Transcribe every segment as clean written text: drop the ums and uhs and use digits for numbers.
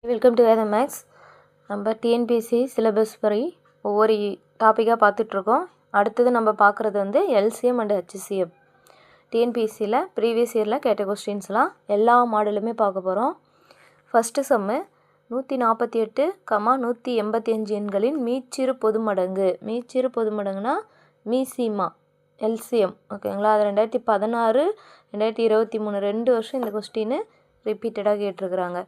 Welcome to வேத maths. நம்ம TNPSC syllabus படி ஒவ்வொரு டாப்பிக்காக பார்த்துட்ருக்கோம். அடுத்தது நம்ம பார்க்குறது வந்து எல்சிஎம் அண்ட் ஹெச்சிஎஃப். டிஎன்பிஎஸ்சியில் ப்ரீவியஸ் இயரில் கேட்ட கொஸ்டின்ஸ்லாம் எல்லா மாடலுமே பார்க்க போகிறோம். ஃபஸ்ட்டு சம்மு 148, 185 எண்களின் மீச்சிறு பொதுமடங்கு. மீச்சிறு பொதுமடங்குனா மீசிமா எல்சிஎம், ஓகேங்களா? அது 2016, 2023 2 வருஷம் இந்த கொஸ்டின் ரிப்பீட்டடாக கேட்டிருக்கிறாங்க.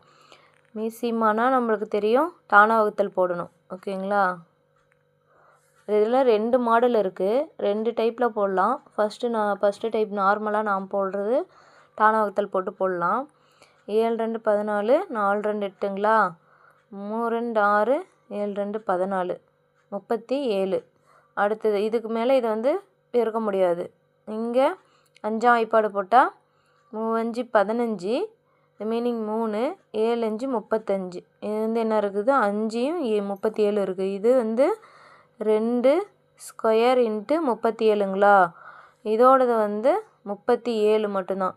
மீசிமானா நம்மளுக்கு தெரியும், தானா வகுத்தல் போடணும், ஓகேங்களா? இதில் 2 மாடல் இருக்குது, 2 டைப்பில் போடலாம். ஃபஸ்ட்டு டைப் நார்மலாக நாம் போடுறது தானா வகுத்தல் போட்டு போடலாம். 7 2 14, 4 2 8ங்களா, 3 2 6, 7 2 14, 37. அடுத்தது இதுக்கு மேலே இதை வந்து பெருக்க முடியாது. இங்கே 5ஆம் வாய்ப்பாடு போட்டால் 3 5 15, ரிமைனிங் 3, 7 5 35. இது வந்து என்ன இருக்குது, 5யும் 37 இருக்குது. இது வந்து 2 ஸ்கொயர் இன்ட்டு 37ங்களா, இதோடது வந்து 37 மட்டும்தான்.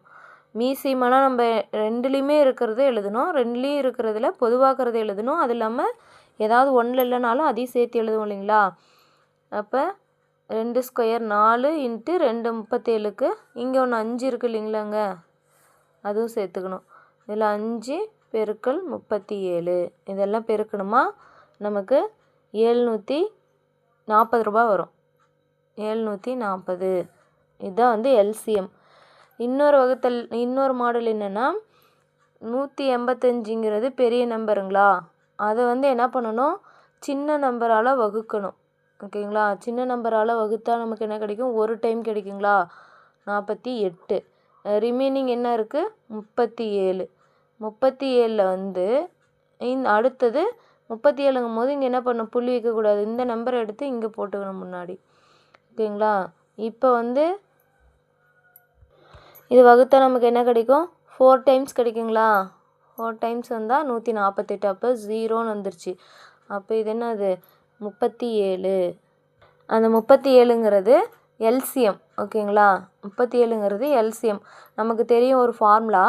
மீசிமானா நம்ம ரெண்டுலேயுமே இருக்கிறது எழுதணும், ரெண்டுலேயும் இருக்கிறதுல பொதுவாக்குறது எழுதணும். அது இல்லாமல் ஏதாவது ஒன்றில் இல்லைனாலும் அதையும் சேர்த்து எழுதுவோம் இல்லைங்களா? அப்போ 2 ஸ்கொயர் 4 இன்ட்டு 2 37க்கு இங்கே ஒன்று 5 இருக்குது இல்லைங்களாங்க, அதுவும் சேர்த்துக்கணும். இதில் 5 பெருக்கல் 37 இதெல்லாம் பெருக்கணுமா நமக்கு 740 ரூபா வரும். 740, இதுதான் வந்து எல்சிஎம். இன்னொரு மாடல் என்னென்னா 185ங்கிறது பெரிய நம்பருங்களா, அதை வந்து என்ன பண்ணணும், சின்ன நம்பரால் வகுக்கணும், ஓகேங்களா? சின்ன நம்பரால் வகுத்தா நமக்கு என்ன கிடைக்கும், ஒரு டைம் கிடைக்குங்களா, 48. ரிமைனிங் என்ன இருக்குது, 37. 37ல் வந்து அடுத்தது 37ங்கும் போது இங்கே என்ன பண்ணணும், புள்ளி வைக்கக்கூடாது, இந்த நம்பரை எடுத்து இங்கே போட்டுக்கணும் முன்னாடி, ஓகேங்களா? இப்போ வந்து இது வகுத்தா நமக்கு என்ன கிடைக்கும், 4 டைம்ஸ் கிடைக்குங்களா. 4 டைம்ஸ் வந்தால் 148. அப்போ 0ன்னு வந்துருச்சு. அப்போ இது என்னது, 37. அந்த 37ங்கிறது எல்சிஎம், ஓகேங்களா? 37ங்கிறது எல்சிஎம். நமக்கு தெரியும் ஒரு ஃபார்முலா,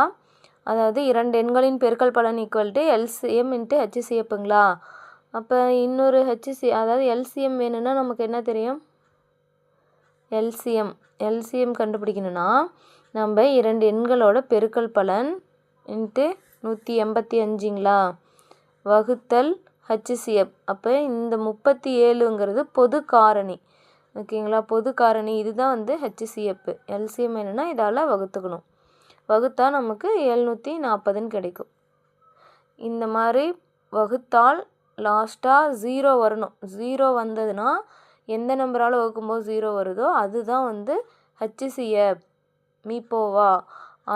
அதாவது 2 எண்களின் பெருக்கல் பலன் ஈக்குவல் டு எல்சிஎம் இன்ட்டு ஹெச்சிஎஃப்ங்களா. அப்போ இன்னொரு அதாவது எல்சிஎம் வேணும்னா நமக்கு என்ன தெரியும், எல்சிஎம் கண்டுபிடிக்கணும்னா நம்ம 2 எண்களோட பெருக்கல் பலன் இன்ட்டு 185ங்களா வகுத்தல் ஹெச்சிஎஃப். அப்போ இந்த 37ங்கிறது பொது காரணி, ஓகேங்களா? பொது காரணி இதுதான் வந்து ஹெச்சிஎஃப். எல்சிஎம் என்னென்னா இதால் வகுத்துக்கணும், வகுத்தா நமக்கு 740ன்னு கிடைக்கும். இந்த மாதிரி வகுத்தால் லாஸ்ட்டாக 0 வரணும். 0 வந்ததுன்னா எந்த நம்பரால் வகுக்கும்போது 0 வருதோ அதுதான் வந்து ஹெச்சிஎஃப், மீப்போவா.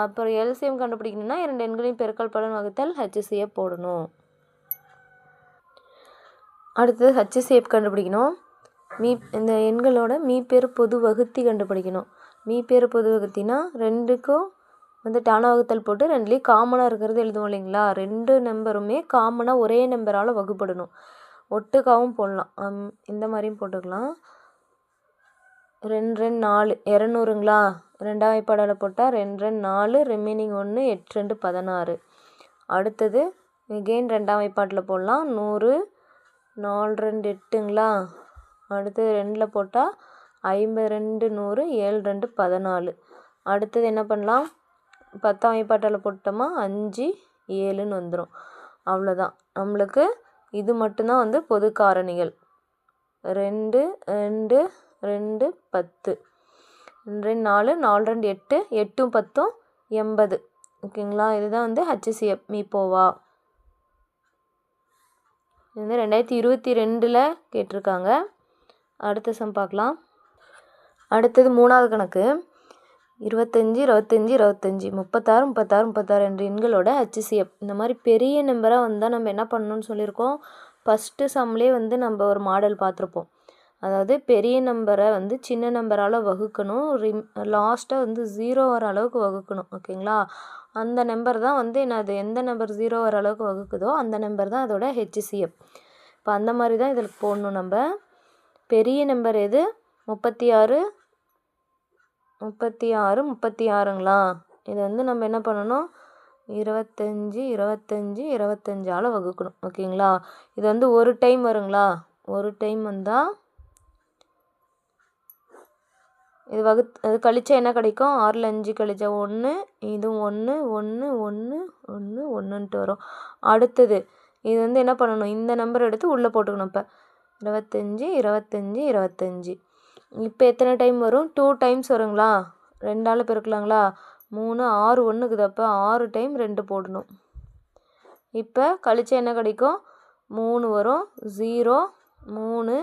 அப்புறம் எல்சிஎம் கண்டுபிடிக்கணும்னா 2 எண்களின் பெருக்கல் பலன் வகுத்தல் ஹெச்சிஎஃப் போடணும். அடுத்தது ஹெச்சிஎஃப் கண்டுபிடிக்கணும். இந்த எண்களோட மீப்பெரு பொது வகுத்தி கண்டுபிடிக்கணும். மீப்பெரு பொது வகுத்தினா 2க்கும் வந்து தானா வகுத்தல் போட்டு 2லேயும் காமனாக இருக்கிறது எழுதுவோம் இல்லைங்களா. 2 நம்பருமே காமனாக ஒரே நம்பரால் வகுப்படணும். ஒட்டுக்காவும் போடலாம், இந்த மாதிரியும் போட்டுக்கலாம். 2 2 4 200ங்களா, 2ஆம் வாய்ப்பாடால் போட்டால் 2 2 4, ரிமைனிங் 1, 8 2 16. அடுத்தது எகெயின் 2ஆம் வாய்ப்பாட்டில் போடலாம், 100, 4 2 8ங்களா. அடுத்தது 2ல் போட்டால் 52 100, 7 2 14. அடுத்தது என்ன பண்ணலாம், 10ஆம் வாய்ப்பாட்டால் போட்டோமா 5 7ன்னு வந்துடும். அவ்வளோதான், நம்மளுக்கு இது மட்டும்தான் வந்து பொது காரணிகள். 2 2 2 10, 2 4 4 2 8, 8ம் 10ம் 80, ஓகேங்களா? இதுதான் வந்து ஹெச்சிஎஃப் மீப்போவா. இது வந்து 2022ல் கேட்டிருக்காங்க. அடுத்த சம் பார்க்கலாம். அடுத்தது 3வது கணக்கு 25 25 25, 36 36 36 என்ற எண்களோட ஹெச்சிஎஃப். இந்த மாதிரி பெரிய நம்பராக வந்தால் நம்ம என்ன பண்ணணும்னு சொல்லியிருக்கோம், ஃபஸ்ட்டு சம்லேயே வந்து நம்ம ஒரு மாடல் பார்த்துருப்போம். அதாவது பெரிய நம்பரை வந்து சின்ன நம்பரால் வகுக்கணும், லாஸ்ட்டாக வந்து 0 வர அளவுக்கு வகுக்கணும், ஓகேங்களா? அந்த நம்பர் தான் வந்து என்னது, எந்த நம்பர் 0 வர அளவுக்கு வகுக்குதோ அந்த நம்பர் தான் அதோட ஹெச்சிஎஃப். இப்போ அந்த மாதிரி தான் இதில் போடணும். நம்ம பெரிய நம்பர் எது, 36 36 36ங்களா. இது வந்து நம்ம என்ன பண்ணணும், 25 25 25ஆல் வகுக்கணும். ஓகேங்களா? இது வந்து ஒரு டைம் வருங்களா? ஒரு டைம் வந்தால் இது அது கழிச்சா என்ன கிடைக்கும்? 6ல் 5 கழிச்சா 1, இது 1 1 1 1 1ன்ட்டு வரும். அடுத்தது இது வந்து என்ன பண்ணணும்? இந்த நம்பர் எடுத்து உள்ளே போட்டுக்கணும். இப்போ 25 25 25 இப்போ எத்தனை டைம் வரும்? 2 டைம்ஸ் வருங்களா? 2ஆல் பெருக்கலாங்களா? 3 6 1க்குது. அப்போ 6 டைம் 2 போடணும். இப்போ கழிச்சா என்ன கிடைக்கும்? 3 வரும். 0 3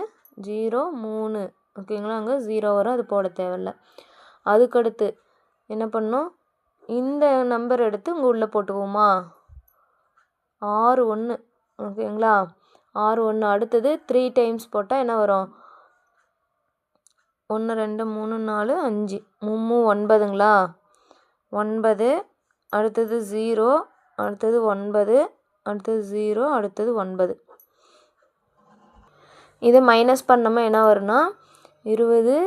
0 3 ஓகேங்களா? அங்கே 0 வரும், அது போட தேவையில்ல. அதுக்கடுத்து என்ன பண்ணணும்? இந்த நம்பர் எடுத்து இங்கே உள்ளே போட்டுக்குவோமா? 6 1 ஓகேங்களா? 6 1 அடுத்தது 3 டைம்ஸ் போட்டால் என்ன வரும்? 1 2 3 4 5 9ங்களா? 9 அடுத்தது 0 அடுத்தது 9 அடுத்தது 0 அடுத்தது 9. இதை மைனஸ் பண்ணோமா என்ன வரும்னா 20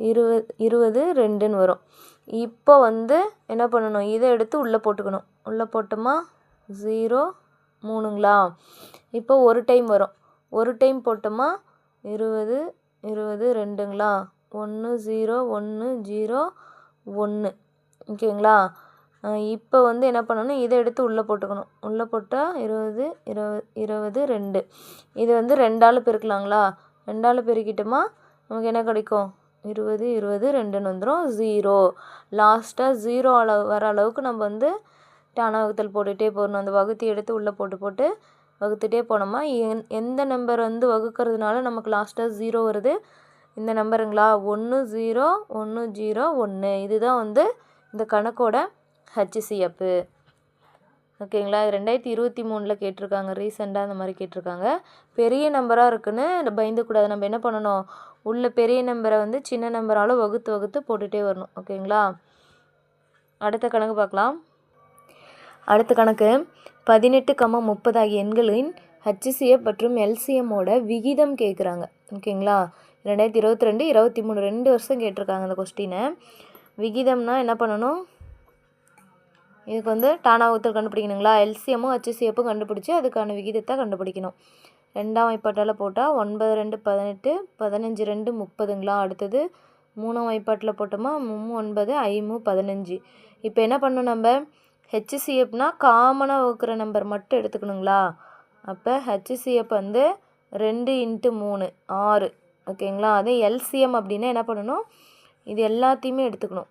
20 20 2ன்னு வரும். இப்போ வந்து என்ன பண்ணணும்? இதை எடுத்து உள்ளே போட்டுக்கணும். உள்ளே போட்டோமா 0 3ங்களா? இப்போ ஒரு டைம் வரும். ஒரு டைம் போட்டோமா 20 20 2ங்களா? 1 0 1 0 1 ஓகேங்களா? இப்போ வந்து என்ன பண்ணணும்? இதை எடுத்து உள்ளே போட்டுக்கணும். உள்ளே போட்டால் 20 20 20 2 இது வந்து 2ஆல் பெருக்கலாங்களா? 2ஆல் பெருக்கிட்டோமா நமக்கு என்ன கிடைக்கும்? 20 20 2ன்னு வந்துடும். 0 லாஸ்ட்டாக 0 வர அளவுக்கு நம்ம வந்து டான வகுத்தல் போட்டுகிட்டே போடணும். அந்த வகுத்தி எடுத்து உள்ளே போட்டு வகுத்துட்டே போனோமா எந்த நம்பர் வந்து வகுக்கிறதுனால நமக்கு லாஸ்ட்டாக 0 வருது? இந்த நம்பருங்களா? 1 0 1 0 1 இதுதான் வந்து இந்த கணக்கோட HCF. ஓகேங்களா? இது 2023 கேட்டிருக்காங்க. ரீசெண்டாக அந்த மாதிரி கேட்டிருக்காங்க. பெரிய நம்பராக இருக்குன்னு பயந்துக்கூடாது. நம்ம என்ன பண்ணணும்? உள்ள பெரிய நம்பரை வந்து சின்ன நம்பரால் வகுத்து போட்டுகிட்டே வரணும். ஓகேங்களா? அடுத்த கணக்கு பார்க்கலாம். அடுத்த கணக்கு 18, 30 ஆகிய எண்களின் HCF மற்றும் LCMோட விகிதம் கேட்குறாங்க. ஓகேங்களா? 2022 23 2 வருஷம் கேட்டிருக்காங்க அந்த கொஸ்டினை. விகிதம்னா என்ன பண்ணணும்? இதுக்கு வந்து டானா வகுத்தல் கண்டுபிடிக்கணுங்களா? LCMும் HCFும் கண்டுபிடிச்சி அதுக்கான விகிதத்தை கண்டுபிடிக்கணும். 2ஆம் வாய்ப்பாட்டால் போட்டால் 9 2 18 15 2 30ங்களா? அடுத்தது 3ஆம் வாய்ப்பாட்டில் போட்டோமா 3 9 5 15. இப்போ என்ன பண்ணணும்? நம்ம HCFனா காமனாக வகுக்கிற நம்பர் மட்டும் எடுத்துக்கணுங்களா? அப்போ HCF வந்து 2 × 3 6 ஓகேங்களா? அதே LCM அப்படின்னா என்ன பண்ணணும்? இது எல்லாத்தையுமே எடுத்துக்கணும்.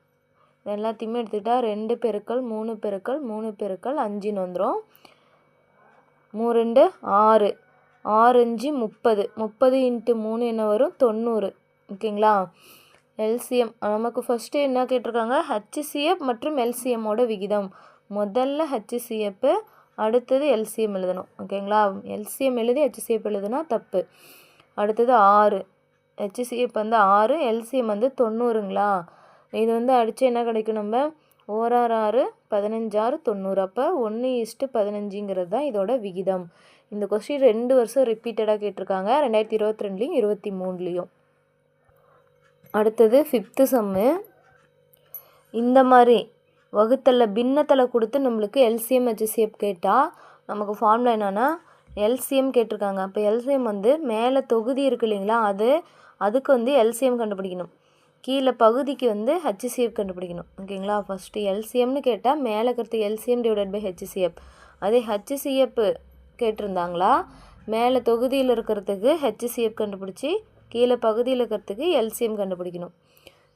எல்லாத்தையுமே எடுத்துக்கிட்டால் 2 பெருக்கல் 3 பெருக்கல் 3 பெருக்கல் 5ன்னு வந்துடும். 3 2 6 6 5 30 30 × 3 என்ன வரும்? 90 ஓகேங்களா? LCM நமக்கு ஃபஸ்ட்டு என்ன கேட்டிருக்காங்க? HCF மற்றும் LCMோட விகிதம். முதல்ல HCF அடுத்தது LCM எழுதணும். ஓகேங்களா? LCM எழுதி HCF எழுதுனா தப்பு. அடுத்தது 6 HCF வந்து 6 LCM வந்து 90ங்களா? இது வந்து அடித்து என்ன கிடைக்கும்? நம்ம 1 6 6 15 6 90. அப்போ 1:15ங்கிறது தான் இதோட விகிதம். இந்த கொஸ்டின் 2 வருஷம் ரிப்பீட்டடாக கேட்டிருக்காங்க. 2022 23. அடுத்தது 5th சம்மு. இந்த மாதிரி வகுத்தலில் பின்னத்தில் கொடுத்து நம்மளுக்கு LCM HCF கேட்டால் நமக்கு ஃபார்முலா என்னென்னா LCM கேட்டிருக்காங்க. அப்போ LCM வந்து மேலே தொகுதி இருக்குது இல்லைங்களா? அதுக்கு வந்து LCM கண்டுபிடிக்கணும். கீழே பகுதிக்கு வந்து HCF கண்டுபிடிக்கணும். ஓகேங்களா? ஃபஸ்ட்டு LCMனு கேட்டால் மேலே இருக்கிறது LCM / HCF. அதே HCF கேட்டிருந்தாங்களா மேலே தொகுதியில் இருக்கிறதுக்கு HCF கண்டுபிடிச்சி கீழே பகுதியில் இருக்கிறதுக்கு LCM கண்டுபிடிக்கணும்.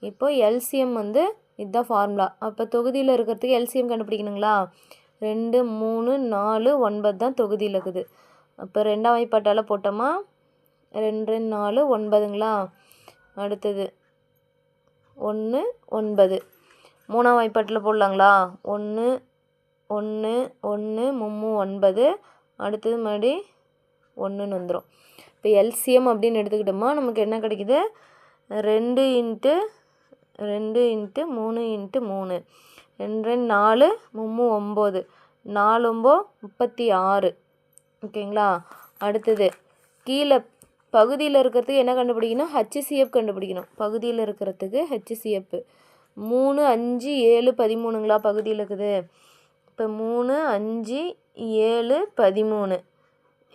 இப்போது LCM வந்து இதுதான் ஃபார்முலா. அப்போ தொகுதியில் இருக்கிறதுக்கு LCM கண்டுபிடிக்கணுங்களா? 2 3 4 9 தான் தொகுதியில் இருக்குது. அப்போ 2ஆம் வாய்ப்பாட்டால் போட்டோமா 2 4 9ங்களா? அடுத்தது 1 9. 3ஆம் வாய்ப்பாட்டில் போடலாங்களா? 1 1 1 3 9. அடுத்தது மறுபடி 1ன்னு வந்துடும். இப்போ LCM அப்படின்னு எடுத்துக்கிட்டோமா நமக்கு என்ன கிடைக்குது? 2 × 2 × 3 × 3 2 4 3 9 4 9 36 ஓகேங்களா? அடுத்தது கீழே பகுதியில் இருக்கிறதுக்கு என்ன கண்டுபிடிக்கணும்? HCF கண்டுபிடிக்கணும். பகுதியில் இருக்கிறதுக்கு HCF 3 5 7 13ங்களா? பகுதியில் இருக்குது. இப்போ 3, 5, 7, 13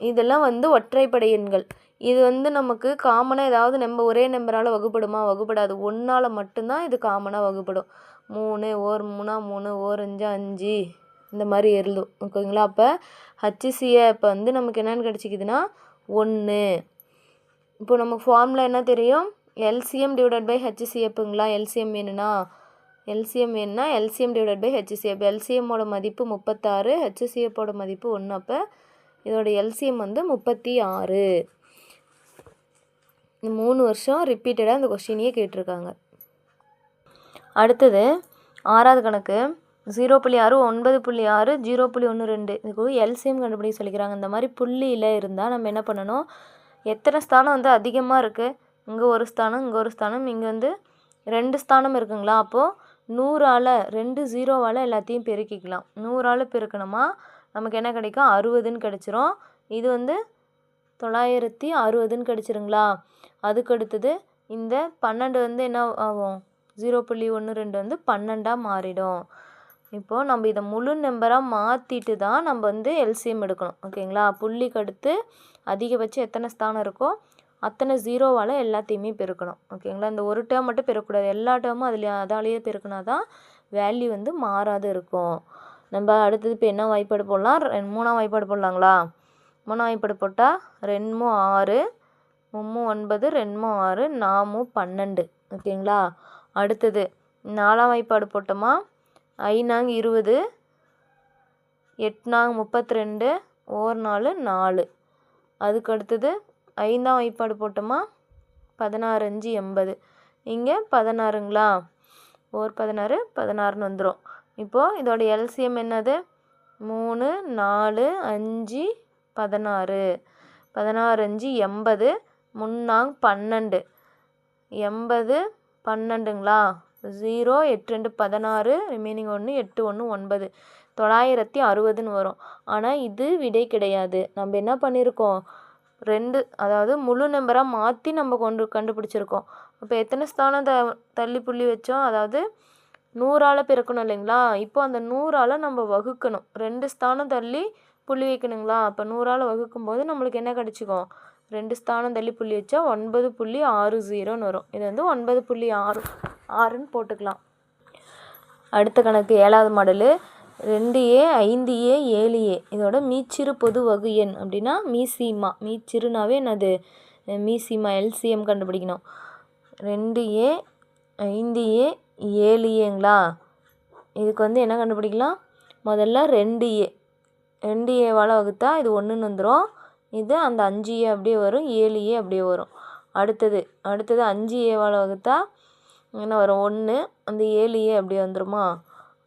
இதெல்லாம் வந்து ஒற்றைப்படை எண்கள். இது வந்து நமக்கு காமனாக ஏதாவது ஒரே நம்பரால் வகுப்படுமா? வகுப்படாது. 1ஆல் மட்டும்தான் இது காமனாக வகுப்படும். 3 ஓர் 3 3 ஓர் 5 5 இந்த மாதிரி எழுதும். ஓகேங்களா? அப்போ ஹச்சிசிஏ இப்போ வந்து நமக்கு என்னென்னு கிடச்சிக்குதுன்னா 1. இப்போ நமக்கு ஃபார்முலா என்ன தெரியும்? எல்சிஎம் டிவைடட் பை ஹச்சிசிஎப்புங்களா? எல்சிஎம் வேணும்னா எல்சிஎம் டிவைடட் பை ஹச்சிசிஎப். எல்சிஎம்மோட மதிப்பு 36, ஹச்சிசிஎப்போட மதிப்பு 1. அப்போ இதோட எல்சிஎம் வந்து 36. 3 வருஷம் ரிப்பீட்டடாக இந்த கொஸ்டினையே கேட்டிருக்காங்க. அடுத்தது 6வது கணக்கு 0.6 9.6 0.12 இதுக்கு எல்சிஎம் கண்டுபிடிக்க சொல்லிக்கிறாங்க. இந்த மாதிரி புள்ளியில் இருந்தால் நம்ம என்ன பண்ணணும்? எத்தனை ஸ்தானம் வந்து அதிகமாக இருக்குது? இங்கே ஒரு ஸ்தானம், இங்கே ஒரு ஸ்தானம், இங்கே வந்து 2 ஸ்தானம் இருக்குங்களா? அப்போது 100ஆல் 2 0வால் எல்லாத்தையும் பெருக்கிக்கலாம். 100ஆல் பெருக்கணுமா நமக்கு என்ன கிடைக்கும்? 60ன்னு கிடச்சிரும். இது வந்து 960ன்னு கிடச்சிருங்களா? அதுக்கு அடுத்தது இந்த 12 வந்து என்ன ஆகும்? 0.12 வந்து 12ஆக மாறிடும். இப்போது நம்ம இதை முழு நம்பராக மாற்றிட்டு தான் நம்ம வந்து எல்சிஎம் எடுக்கணும். ஓகேங்களா? புள்ளிக்கு அடுத்து அதிகபட்சம் எத்தனை ஸ்தானம் இருக்கோ அத்தனை 0வால் எல்லாத்தையுமே பெருக்கணும். ஓகேங்களா? இந்த ஒரு டேர்ம் மட்டும் பெருக்கக்கூடாது. எல்லா டேர்மும் அதாலேயே பெருக்கினா தான் வேல்யூ வந்து மாறாது இருக்கும். நம்ம அடுத்தது இப்போ என்ன வாய்ப்பாடு போடலாம்? 3ஆம் வாய்ப்பாடு போடலாங்களா? 3ஆம் வாய்ப்பாடு போட்டால் 2 6 3 9 2 6 4 12. ஓகேங்களா? அடுத்தது 4ஆம் வாய்ப்பாடு போட்டோமா 5 20 8 32 ஓர் 4 4. அதுக்கு அடுத்தது 5ஆம் வாய்ப்பாடு போட்டோமா 16 5 80. இங்கே 16ங்களா? ஓர் 16 16ன்னு வந்துடும். இப்போது இதோட எல்சிஎம் என்னது? 3 4 5 16 16 5 80 3 12 80 12ங்களா? 0 8 2 16 ரிமைனிங் 1 8 1 9 960ன்னு வரும். ஆனால் இது விடை கிடையாது. நம்ம என்ன பண்ணியிருக்கோம்? 2 அதாவது முழு நம்பராக மாற்றி நம்ம கண்டுபிடிச்சிருக்கோம். அப்போ எத்தனை ஸ்தானம் தள்ளி புள்ளி வச்சோம்? அதாவது 100ஆல் பெருக்கணும் இல்லைங்களா? இப்போ அந்த 100ஆல் நம்ம வகுக்கணும். 2 ஸ்தானம் தள்ளி புள்ளி வைக்கணுங்களா? அப்போ 100ஆல் வகுக்கும்போது நம்மளுக்கு என்ன கிடச்சிக்கும்? 2 ஸ்தானம் தள்ளி புள்ளி வச்சா 9.60ன்னு வரும். இது வந்து 9.6ன்னு போட்டுக்கலாம். அடுத்த கணக்கு 7வது மாடலு 2A 5A 7A இதோட மீச்சிறு பொது வகு எண் அப்படின்னா மீசிமா. மீச்சிறுனாவே என்னது? மீசிமா. எல்சிஎம் கண்டுபிடிக்கணும். 2A 5A 7Aங்களா? இதுக்கு வந்து என்ன கண்டுபிடிக்கலாம்? முதல்ல 2A 2Aவால் வகுத்தா இது 1ன்னு வந்துடும். இது அந்த 5A அப்படியே வரும், 7A அப்படியே வரும். அடுத்தது 5Aவால் வகுத்தா என்ன வரும்? 1. அந்த 7A அப்படியே வந்துடுமா?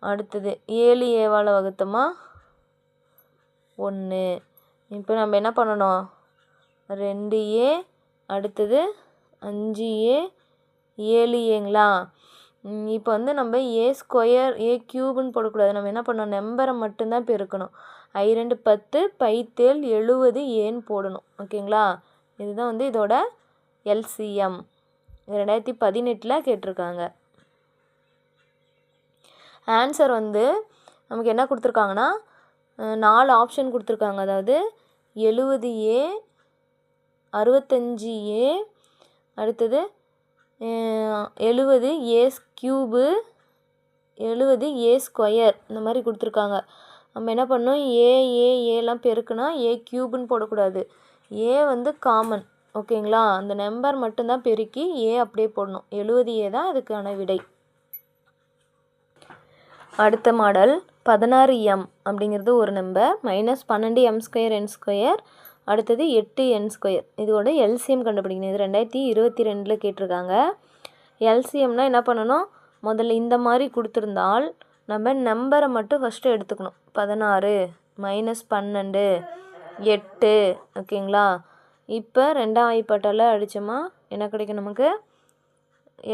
அடுத்தது 7Aவால் வகுத்தோமா 1. இப்போ நம்ம என்ன பண்ணணும்? 2A அடுத்தது 5A 7Aங்களா? இப்போ வந்து நம்ம A² போடக்கூடாது. நம்ம என்ன பண்ணணும்? நம்பரை மட்டும்தான் பெருக்கணும். 2 10 பைத்தேல் 70 ஏன்னு போடணும். ஓகேங்களா? இதுதான் வந்து இதோட எல்சிஎம். 2018 கேட்டிருக்காங்க. ஆன்சர் வந்து நமக்கு என்ன கொடுத்துருக்காங்கன்னா 4 ஆப்ஷன் கொடுத்துருக்காங்க. அதாவது 70A 65A அடுத்தது 70A³ 70A² இந்த மாதிரி கொடுத்துருக்காங்க. நம்ம என்ன பண்ணோம்? ஏலாம் பெருக்குனா A³ போடக்கூடாது. ஏ வந்து காமன். ஓகேங்களா? அந்த நம்பர் மட்டும்தான் பெருக்கி ஏ அப்படியே போடணும். 70A தான் அதுக்கான விடை. அடுத்த மாடல் 16M அப்படிங்கிறது ஒரு நம்பர் -12M² n². அடுத்தது 8n². இதோட எல்சிஎம் கண்டுபிடிக்கணும். இது 2022 கேட்டிருக்காங்க. எல்சிஎம்னால் என்ன பண்ணணும்? முதல்ல இந்த மாதிரி கொடுத்துருந்தால் நம்ம நம்பரை மட்டும் ஃபஸ்ட்டு எடுத்துக்கணும். 16 -12 8. ஓகேங்களா? இப்போ 2ஆம் வாய்ப்பாட்டால் அடித்தோமா என்ன கிடைக்கும் நமக்கு?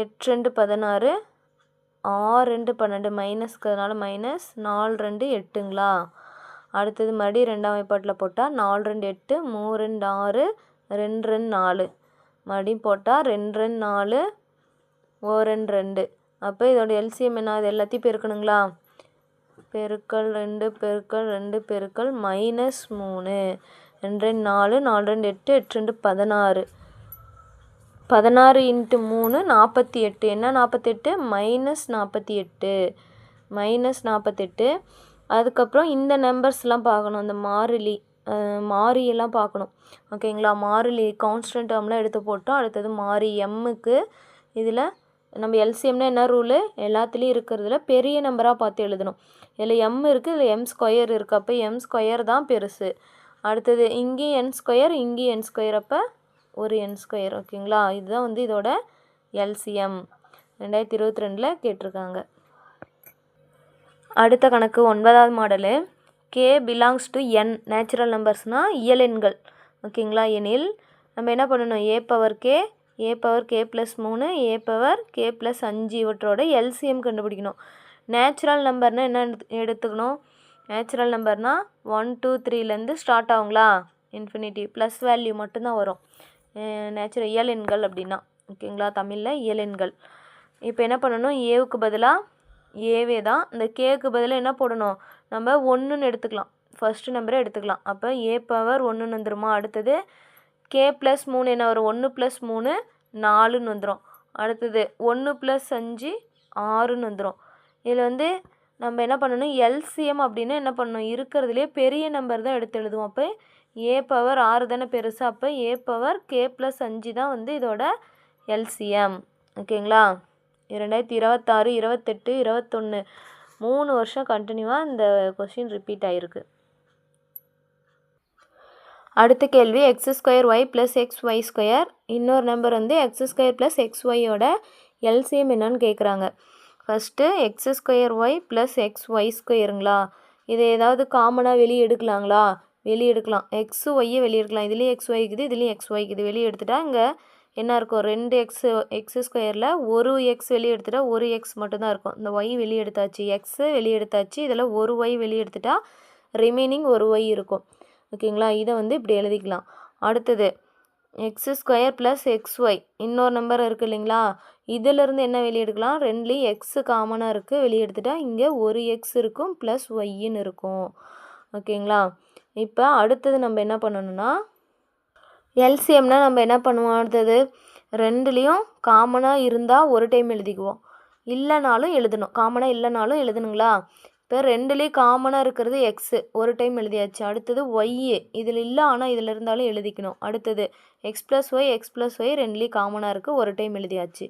8 2 16 6 2 12 மைனஸ்க்கிறதுனால மைனஸ் 4 2 8ங்களா? அடுத்தது மறுபடியும் 2ஆம் வாய்ப்பாட்டில் போட்டால் 4 2 8 3 2 6 2 2 4 மறுபடியும் போட்டால் 2 2 4 1 2 2. அப்போ இதோட எல்சிஎம் என்ன? இது எல்லாத்தையும் பெருக்கணுங்களா? பெருக்கல் 2 பெருக்கல் 2 பெருக்கல் -3 2 4 4 2 8 8 2 16 16 × 3 48 என்ன 48 -48 -48. அதுக்கப்புறம் இந்த நம்பர்ஸ்லாம் பார்க்கணும், அந்த மாறியெல்லாம் பார்க்கணும் ஓகேங்களா. மாறிலி கான்ஸ்டன்ட் டேர்ம்லாம் எடுத்து போட்டோம். அடுத்தது மாறி எம்முக்கு இதில் நம்ம எல்சிஎம்னா என்ன ரூலு, எல்லாத்துலேயும் இருக்கிறதுல பெரிய நம்பராக பார்த்து எழுதணும். இதில் எம் இருக்குது, இதில் எம் ஸ்கொயர் இருக்குது, அப்போ எம் ஸ்கொயர் தான் பெருசு. அடுத்தது இங்கேயும் என் ஸ்கொயர், இங்கேயும் என் ஸ்கொயர், அப்போ ஒரு என் ஸ்கொயர் ஓகேங்களா. இதுதான் வந்து இதோட எல்சிஎம் 2022 கேட்டிருக்காங்க. அடுத்த கணக்கு 9வது மாடலு. K belongs to N natural நம்பர்ஸ்னால் இயல் எண்கள் ஓகேங்களா. எனில் நம்ம என்ன பண்ணணும், A power K +3 A power K +5 இவற்றோட எல்சிஎம் கண்டுபிடிக்கணும். நேச்சுரல் நம்பர்னால் என்ன எடுத்துக்கணும், நேச்சுரல் நம்பர்னால் 1 2 3லேருந்து ஸ்டார்ட் ஆகுங்களா, இன்ஃபினிட்டி ப்ளஸ் வேல்யூ மட்டும்தான் வரும். நேச்சுரல் இயல் எண்கள் அப்படின்னா ஓகேங்களா, தமிழில் இயல் எண்கள். இப்போ என்ன பண்ணணும், ஏவுக்கு பதிலாக ஏவே தான், இந்த கேக்கு பதிலாக என்ன போடணும், நம்ம 1ன்னு எடுத்துக்கலாம், ஃபஸ்ட்டு நம்பரை எடுத்துக்கலாம். அப்போ ஏ பவர் 1ன்னு வந்துடுமா. அடுத்தது கே +3 என்ன வரும், 1 + 3 4ன்னு வந்துடும். அடுத்தது 1 + 5 6ன்னு வந்துடும். இதில் வந்து நம்ம என்ன பண்ணணும், எல்சிஎம் அப்படின்னு என்ன பண்ணணும், இருக்கிறதுலே பெரிய நம்பர் தான் எடுத்து எழுதுவோம். அப்போ ஏ பவர் 6 தானே பெருசு, அப்போ ஏ பவர் கே +5 தான் வந்து இதோட எல்சிஎம் ஓகேங்களா. 2026 28 21 3 வருஷம் கண்டினியூவாக இந்த கொஸ்டின் ரிப்பீட் ஆகிருக்கு. அடுத்த கேள்வி x² y + xy². இன்னொரு நம்பர் வந்து x² + xyயோட எல்சிஎம் என்னன்னு கேட்குறாங்க. ஃபஸ்ட்டு x² y + xy²ங்களா, இதை ஏதாவது காமனாக வெளியே எடுக்கலாங்களா, வெளியே எடுக்கலாம். எக்ஸு ஒய்யை வெளியே எடுக்கலாம், இதுலேயும் xy இருக்குது, இதுலேயும் xy இருக்குது. வெளியே எடுத்துட்டா இங்கே என்ன இருக்கும், 2x² ஒரு எக்ஸ் வெளியே எடுத்துட்டா ஒரு எக்ஸ் மட்டும்தான் இருக்கும். இந்த ஒய் வெளியே எடுத்தாச்சு, எக்ஸு வெளியே எடுத்தாச்சு, இதில் ஒரு ஒய் வெளியே எடுத்துட்டா ரிமைனிங் ஒரு ஒய் இருக்கும் ஓகேங்களா. இதை வந்து இப்படி எழுதிக்கலாம். அடுத்தது x² + xy இன்னொரு நம்பர் இருக்குது இல்லைங்களா, இதிலேருந்து என்ன வெளியே எடுக்கலாம், ரெண்டுலேயும் எக்ஸு காமனாக இருக்குது, வெளியே எடுத்துட்டா இங்கே ஒரு எக்ஸ் இருக்கும் ப்ளஸ் ஒய்ன்னு இருக்கும் ஓகேங்களா. இப்போ அடுத்தது நம்ம என்ன பண்ணணும்னா, எல்சிஎம்னா நம்ம என்ன பண்ணுவோம், அடுத்தது ரெண்டுலேயும் காமனாக இருந்தால் ஒரு டைம் எழுதிக்குவோம், இல்லைனாலும் எழுதணும், காமனாக இல்லைனாலும் எழுதணுங்களா. இப்போ ரெண்டுலேயும் காமனாக இருக்கிறது எக்ஸு ஒரு டைம் எழுதியாச்சு. அடுத்தது ஒய்யு இதில் இல்லை, ஆனால் இதில் இருந்தாலும் எழுதிக்கணும். அடுத்தது x + y ரெண்டுலேயும் காமனாக இருக்குது, ஒரு டைம் எழுதியாச்சு.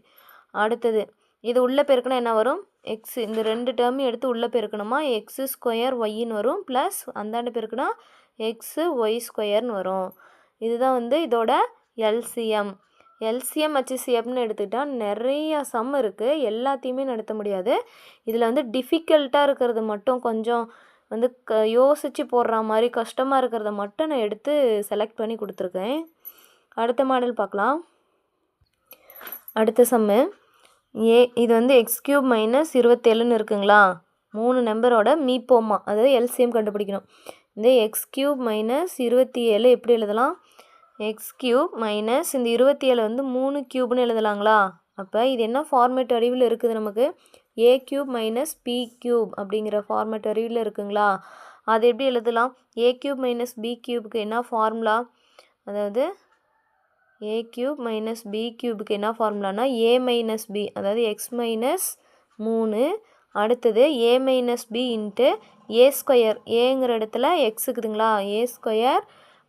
அடுத்தது இது உள்ளே பெருக்கணும் என்ன வரும், எக்ஸு, இந்த ரெண்டு டேர்மையும் எடுத்து உள்ளே பெருக்கணுமா, x² ஒய்ன்னு வரும், ப்ளஸ் அந்தாண்டு பெருக்கினா xy² வரும். இதுதான் வந்து இதோட எல்சிஎம். எல்சிஎம் HCFன்னு எடுத்துக்கிட்டால் நிறையா சம் இருக்குது, எல்லாத்தையுமே நடத்த முடியாது. இதில் வந்து டிஃபிகல்ட்டாக இருக்கிறது மட்டும் கொஞ்சம் வந்து யோசித்து போடுற மாதிரி கஷ்டமாக இருக்கிறத மட்டும் நான் எடுத்து செலக்ட் பண்ணி கொடுத்துருக்கேன். அடுத்த மாடல் பார்க்கலாம். அடுத்த சம்மு இது வந்து x³ - 27ன்னு இருக்குங்களா, 3 நம்பரோட மீப்போமா, அதாவது எல்சிஎம் கண்டுபிடிக்கணும். இந்த x³ - 27 எப்படி எழுதலாம், x³ - இந்த 27 வந்து 3 க்யூப்னு எழுதலாங்களா. அப்போ இது என்ன ஃபார்மேட் வடிவில் இருக்குது, நமக்கு a³ - b³ அப்படிங்கிற ஃபார்மேட் வடிவில் இருக்குங்களா. அது எப்படி எழுதலாம், a³ - b³ என்ன ஃபார்முலா, அதாவது a³ - b³ என்ன ஃபார்முலானா a - b, அதாவது x - 3, அடுத்தது a - b × a², ஏங்கிற இடத்துல எக்ஸ் இருக்குதுங்களா, a²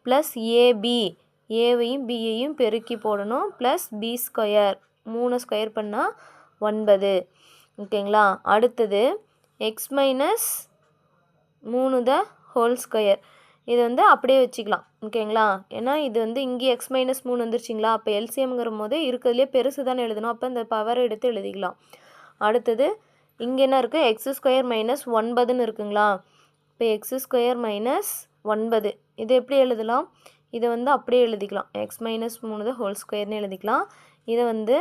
+ ab, ஏவையும் பியையும் பெருக்கி போடணும், ப்ளஸ் b², 3 ஸ்கொயர் பண்ணால் 9 ஓகேங்களா. அடுத்தது x - 3 த ஹோல் ஸ்கொயர், இது வந்து அப்படியே வச்சுக்கலாம் ஓகேங்களா. ஏன்னா இது வந்து இங்கே x - 3 வந்துருச்சிங்களா, அப்போ எல்சிஎம்ங்கிற போது இருக்கிறதுலே பெருசு தானே எழுதணும், அப்போ இந்த பவர் எடுத்து எழுதிக்கலாம். அடுத்தது இங்கே என்ன இருக்குது, x² - 9ன்னு இருக்குங்களா. இப்போ x² - 9 இது எப்படி எழுதலாம், இதை வந்து அப்படியே எழுதிக்கலாம், x - 3 த ஹோல் ஸ்கொயர்னு எழுதிக்கலாம். இதை வந்து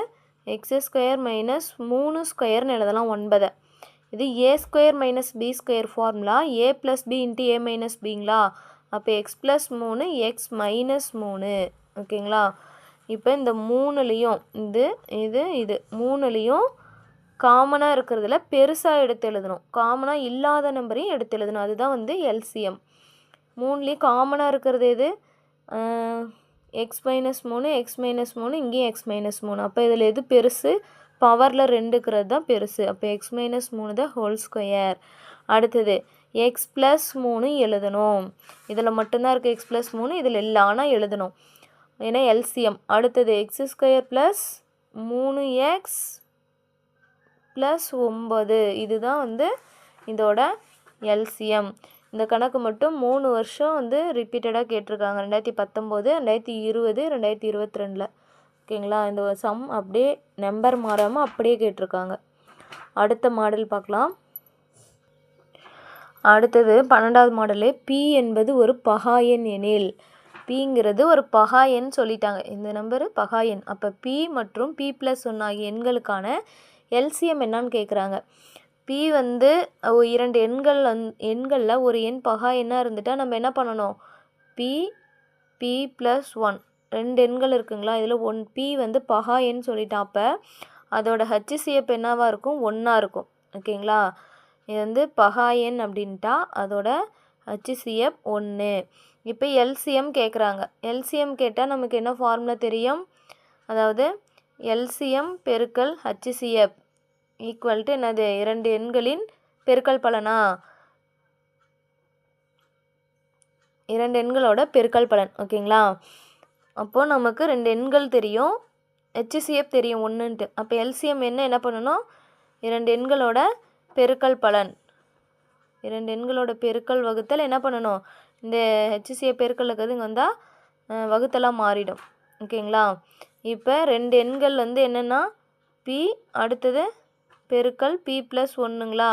x² - 3 ஸ்கொயர்னு எழுதலாம் 9. இது a² - b² formula a + b × a - bங்களா, அப்போ x + 3 x - 3 ஓகேங்களா. இப்போ இந்த மூணுலேயும் இது 3லேயும் காமனாக இருக்கிறதுல பெருசாக எடுத்து எழுதணும், காமனாக இல்லாத நம்பரையும் எடுத்து எழுதணும். அதுதான் வந்து எல்சிஎம். 3லேயும் காமனாக இருக்கிறது எது? x-3 x-3, இங்கேயும் x-3. அப்போ இதில் எது பெருசு? பவரில் 2ங்கிறது தான் பெருசு. அப்போ x-3 தான் ஹோல் ஸ்கொயர். அடுத்தது x+3 எழுதணும். இதில் மட்டும்தான் இருக்குது x+3, இதில் இல்லை, ஆனால் எழுதணும், ஏன்னா எல்சிஎம். அடுத்தது x² + 3x + 9, இதுதான் வந்து இதோட எல்சிஎம். இந்த கணக்கு மட்டும் 3 வருஷம் வந்து ரிப்பீட்டடாக கேட்டிருக்காங்க, 2019, 2020, 2022. ஓகேங்களா? இந்த சம் அப்படியே நம்பர் மாறாமல் அப்படியே கேட்டிருக்காங்க. அடுத்த மாடல் பார்க்கலாம். அடுத்தது 12வது மாடலு. பி என்பது ஒரு பகா எண் எனில், பிங்கிறது ஒரு பகா எண் சொல்லிட்டாங்க, இந்த நம்பரு பகா எண். அப்போ பி மற்றும் p+1 ஆகிய எண்களுக்கான எல்சிஎம் என்னன்னு கேட்குறாங்க. பி வந்து 2 எண்களில் ஒரு எண் பகா எண்ணாக இருந்துட்டால் நம்ம என்ன பண்ணணும்? p+1 2 எண்கள் இருக்குங்களா, இதில் பி வந்து பகா எண் சொல்லிட்டான். அப்போ அதோட ஹச்சிசிஎப் என்னவாக இருக்கும்? 1ஆக இருக்கும். ஓகேங்களா? இது வந்து பகா எண் அப்படின்ட்டா அதோட ஹச்சிசிஎப் 1. இப்போ எல்சிஎம் கேட்குறாங்க. எல்சிஎம் கேட்டால் நமக்கு என்ன ஃபார்முலா தெரியும்? அதாவது எல்சிஎம் பெருக்கல் ஹச்சிசிஎப் ஈக்குவல் டு என்னது? 2 எண்களின் பெருக்கல் பலனா? 2 எண்களோட பெருக்கல் பலன். ஓகேங்களா? அப்போது நமக்கு 2 எண்கள் தெரியும், ஹச்சிசிஎப் தெரியும் 1ன்ட்டு. அப்போ எல்சிஎம் என்ன பண்ணணும்? 2 எண்களோட பெருக்கல் பலன், 2 எண்களோட பெருக்கல் வகுத்தல் என்ன பண்ணணும்? இந்த ஹச்சிசிஎப் பெருக்கல் இருக்கிறது இங்கே வந்தால் வகுத்தலாக மாறிடும். ஓகேங்களா? இப்போ 2 எண்கள் வந்து என்னென்னா பி, அடுத்தது பெருக்கல் p+1ங்களா,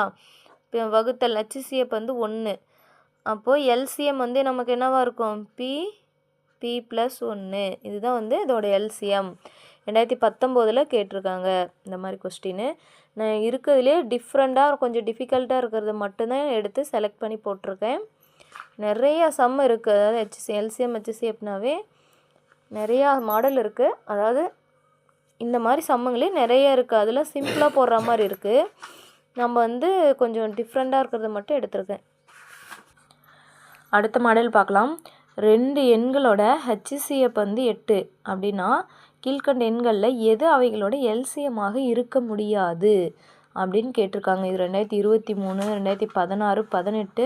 இப்போ வகுத்தல் ஹச்சிசிஎப் வந்து 1. அப்போது எல்சிஎம் வந்து நமக்கு என்னவாக இருக்கும்? p+1. இதுதான் வந்து இதோட எல்சிஎம். 2019 கேட்டிருக்காங்க இந்த மாதிரி கொஸ்டின். நான் இருக்கிறதுலே டிஃப்ரெண்ட்டாக கொஞ்சம் டிஃபிகல்ட்டாக இருக்கிறது மட்டும்தான் எடுத்து செலக்ட் பண்ணி போட்டிருக்கேன். நிறையா சம் இருக்குது, அதாவது எல்சிஎம் ஹச்சிசிஎப்னாவே நிறையா மாடல் இருக்குது. அதாவது இந்த மாதிரி சம்முங்களே நிறைய இருக்குது, அதில் சிம்பிளாக போடுற மாதிரி இருக்குது. நம்ம வந்து கொஞ்சம் டிஃப்ரெண்ட்டாக இருக்கிறத மட்டும் எடுத்திருக்கேன். அடுத்த மாடல் பார்க்கலாம். 2 எண்களோட ஹச்சிசிஎப் வந்து 8 அப்படின்னா கீழ்கண்ட எண்களில் எது அவைகளோட எல்சிஎமாக இருக்க முடியாது அப்படின்னு கேட்டிருக்காங்க. இது 2023, 2016, 18,